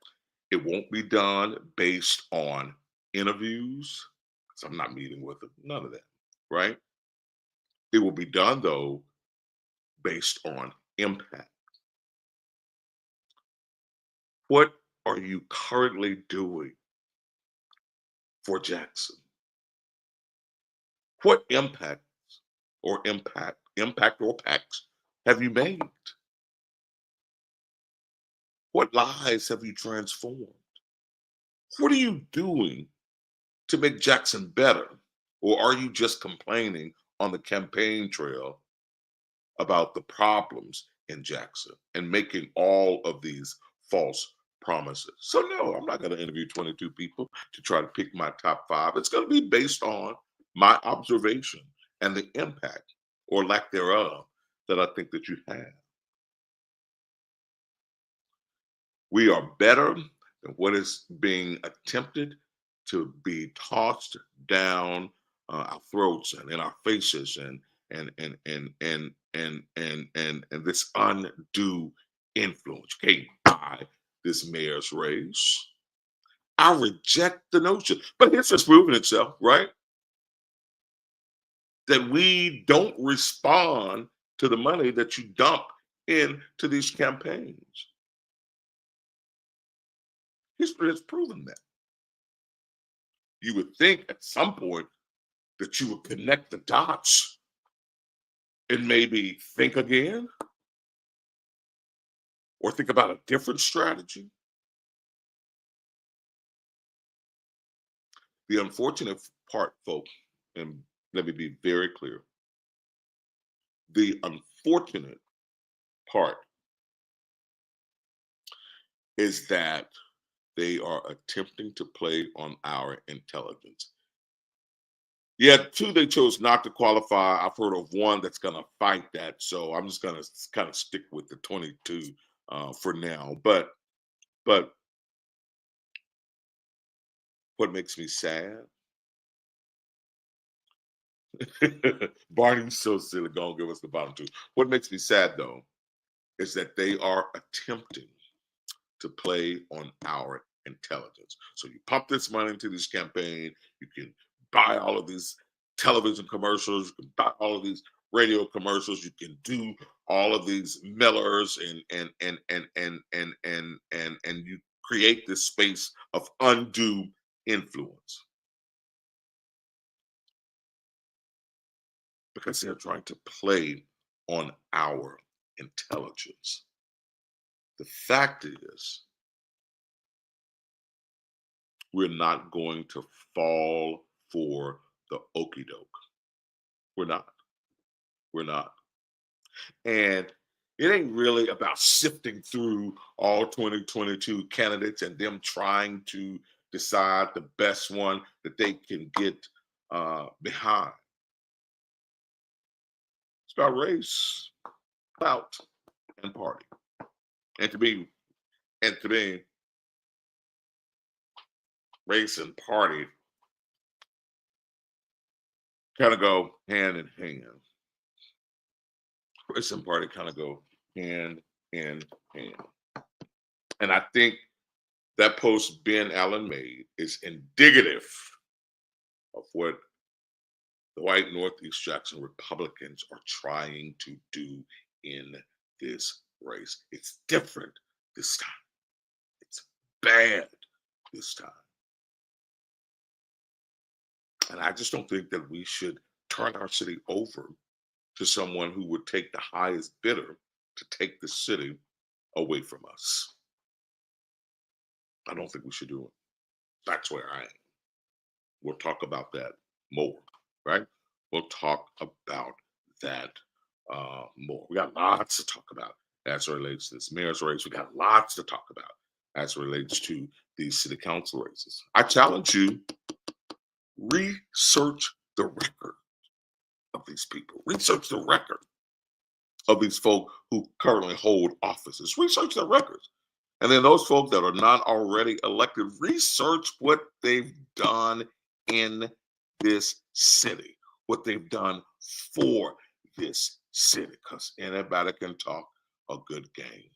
It won't be done based on interviews, because I'm not meeting with them, none of that, right? It will be done, though, based on impact. What are you currently doing for Jackson? What impacts have you made? What lives have you transformed? What are you doing to make Jackson better? Or are you just complaining on the campaign trail about the problems in Jackson and making all of these false promises? So no, I'm not going to interview 22 people to try to pick my top 5. It's going to be based on my observation and the impact or lack thereof that I think that you have. We are better than what is being attempted to be tossed down our throats and in our faces and this undue influence. You can't buy this mayor's race. I reject the notion, but history's proven itself, right? That we don't respond to the money that you dump into these campaigns. History has proven that. You would think at some point that you would connect the dots and maybe think again or think about a different strategy. The unfortunate part, folks, and let me be very clear, the unfortunate part is that they are attempting to play on our intelligence. Yeah, 2 they chose not to qualify. I've heard of 1 that's going to fight that. So I'm just going to kind of stick with the 22 for now. But what makes me sad? Barney's so silly. Go and give us the bottom 2. What makes me sad, though, is that they are attempting to play on our intelligence. So you pump this money into this campaign. You can buy all of these television commercials. You can buy all of these radio commercials. You can do all of these Millers and you create this space of undue influence because they're trying to play on our intelligence. The fact is, we're not going to fall for the okie doke. We're not. We're not. And it ain't really about sifting through all 2022 candidates and them trying to decide the best one that they can get behind. It's about race, clout, and party. And to me, race and party kind of go hand in hand. Race and party kind of go hand in hand. And I think that post Ben Allen made is indicative of what the white Northeast Jackson Republicans are trying to do in this race. It's different this time. It's bad this time. And I just don't think that we should turn our city over to someone who would take the highest bidder to take the city away from us. I don't think we should do it. That's where I am. We'll talk about that more, right? We'll talk about that more. We got lots to talk about as it relates to this mayor's race. We got lots to talk about as it relates to these city council races. I challenge you, research the record of these people. Research the record of these folk who currently hold offices. Research their records. And then those folks that are not already elected, research what they've done in this city, what they've done for this city. Because anybody can talk a good game.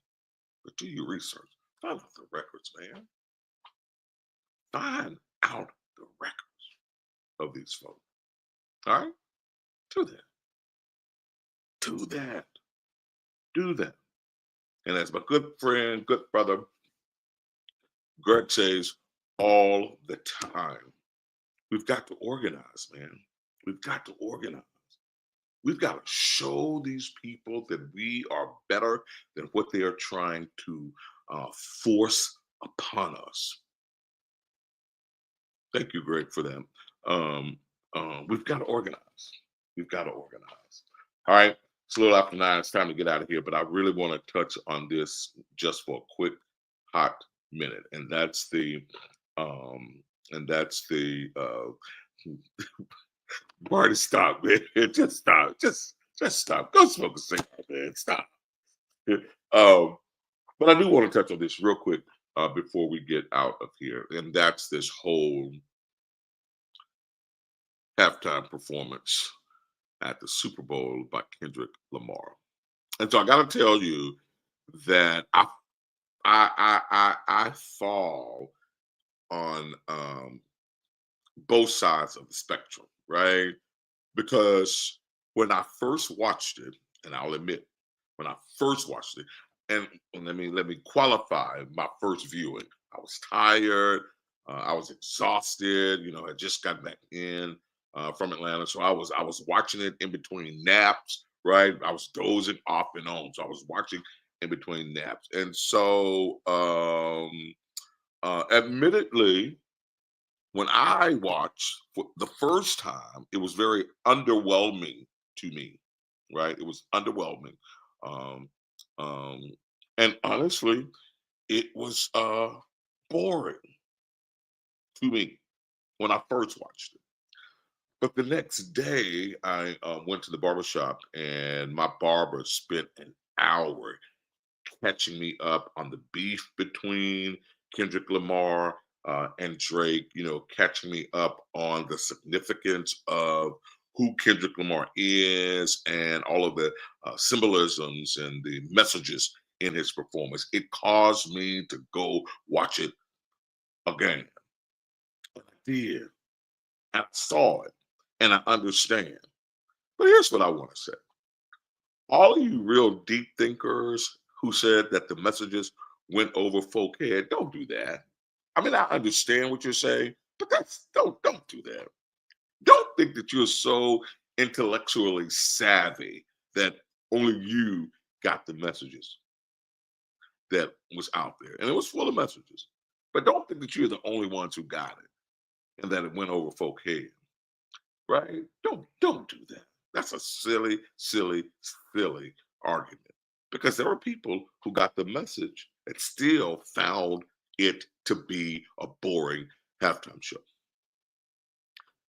But do your research. Find out the records, man. Find out the records of these folks. All right? Do that. Do that. Do that. And as my good friend, good brother, Greg says all the time, we've got to organize, man. We've got to organize. We've got to show these people that we are better than what they are trying to force upon us. Thank you, Greg, for that. We've got to organize. We've got to organize. All right. It's a little after 9. It's time to get out of here, but I really want to touch on this just for a quick, hot minute, and that's the Marty, stop, man. Just stop. Just stop. Go smoke a cigarette, man. Stop. But I do want to touch on this real quick before we get out of here, and that's this whole halftime performance at the Super Bowl by Kendrick Lamar. And so I got to tell you that I fall on both sides of the spectrum, right? Because when I first watched it, and I'll admit, when I first watched it, and let me qualify my first viewing. I was tired, I was exhausted, I just got back in from Atlanta, so I was watching it in between naps, right? I was dozing off and on, so I was watching in between naps, and so admittedly, when I watched for the first time, it was very underwhelming to me, right? It was underwhelming, and honestly, it was boring to me when I first watched it. But the next day, I went to the barbershop, and my barber spent an hour catching me up on the beef between Kendrick Lamar and Drake, catching me up on the significance of who Kendrick Lamar is and all of the symbolisms and the messages in his performance. It caused me to go watch it again. And I did. And I saw it. And I understand. But here's what I want to say. All of you real deep thinkers who said that the messages went over folk head, don't do that. I mean, I understand what you're saying, but don't do that. Don't think that you're so intellectually savvy that only you got the messages that was out there. And it was full of messages. But don't think that you're the only ones who got it and that it went over folk head. right? Don't do that. That's a silly, silly, silly argument. Because there are people who got the message and still found it to be a boring halftime show.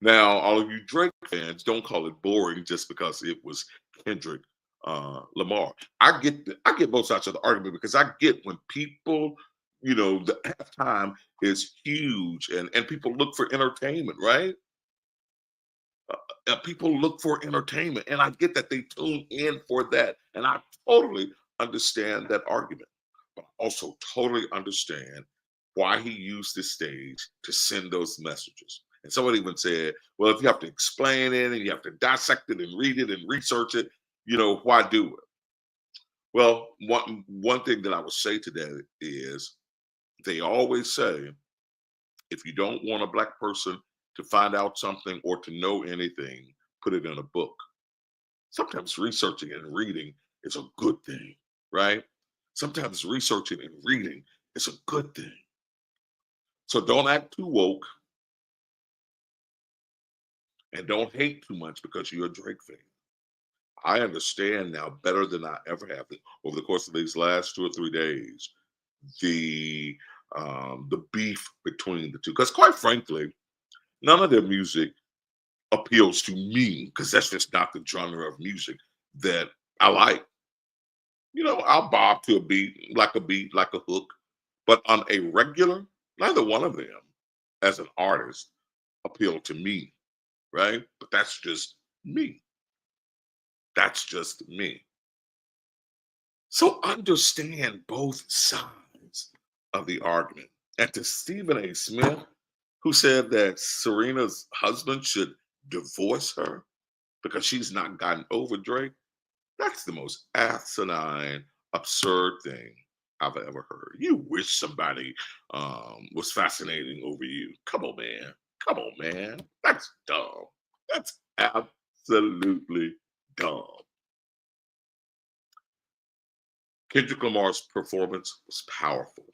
Now, all of you Drake fans, don't call it boring just because it was Kendrick Lamar. I get both sides of the argument because I get when people, the halftime is huge and people look for entertainment, right? People look for entertainment, and I get that they tune in for that, and I totally understand that argument, but I also totally understand why he used this stage to send those messages. And somebody even said, well, if you have to explain it and you have to dissect it and read it and research it, why do it? Well, one thing that I would say to that is they always say, if you don't want a Black person to find out something or to know anything, put it in a book. Sometimes researching and reading is a good thing, right? Sometimes researching and reading is a good thing. So don't act too woke and don't hate too much because you're a Drake fan. I understand now better than I ever have over the course of these last 2 or 3 days, the beef between the two. Because quite frankly, none of their music appeals to me because that's just not the genre of music that I like. I'll bob to a beat, like a hook, but on a regular, neither one of them as an artist appeal to me, right? But that's just me. That's just me. So understand both sides of the argument. And to Stephen A. Smith, who said that Serena's husband should divorce her because she's not gotten over Drake, that's the most asinine, absurd thing I've ever heard. You wish somebody was fascinating over you. Come on, man. Come on, man. That's dumb. That's absolutely dumb. Kendrick Lamar's performance was powerful.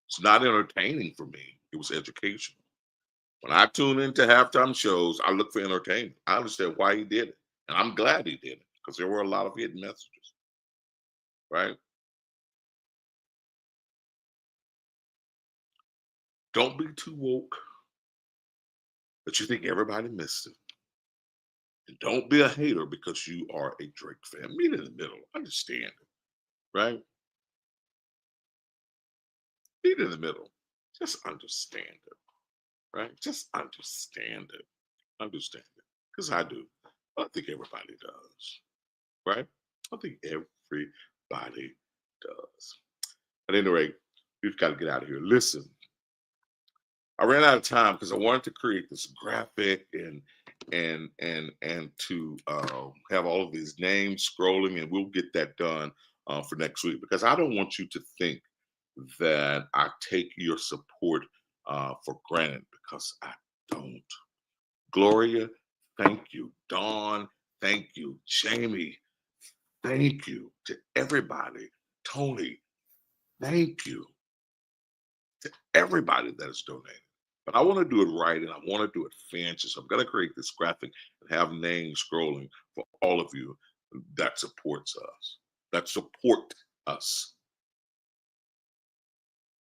It's not entertaining for me. It was educational. When I tune into halftime shows, I look for entertainment. I understand why he did it. And I'm glad he did it because there were a lot of hidden messages, right? Don't be too woke that you think everybody missed it. And don't be a hater because you are a Drake fan. Meet in the middle. Understand it, right? Meet in the middle. Just understand it, right? Just understand it. Understand it. Because I do. I think everybody does, right? I think everybody does. At any rate, we've got to get out of here. Listen, I ran out of time because I wanted to create this graphic and to have all of these names scrolling, and we'll get that done for next week because I don't want you to think that I take your support for granted because I don't. Gloria, thank you. Dawn, thank you. Jamie, thank you to everybody. Tony, thank you to everybody that has donated. But I want to do it right and I want to do it fancy. So I'm going to create this graphic and have names scrolling for all of you that supports us, that support us.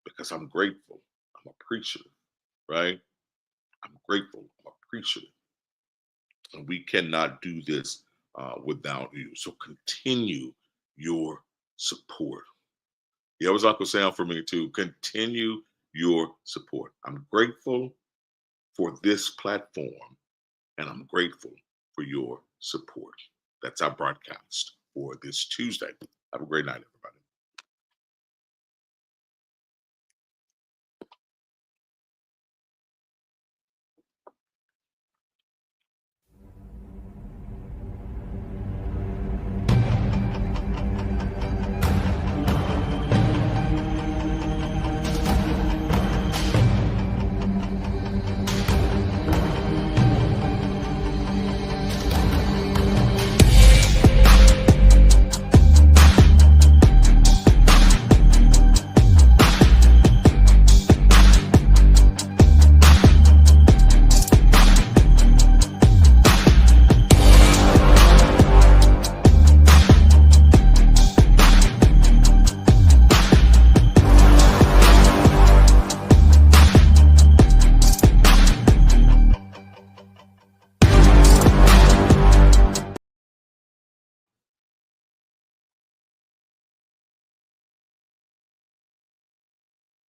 Because I'm grateful. I'm appreciative, right? I'm grateful. I'm appreciative. And we cannot do this without you. So continue your support. Yeah, it was Uncle Sam for me too. Continue your support. I'm grateful for this platform and I'm grateful for your support. That's our broadcast for this Tuesday. Have a great night, everybody.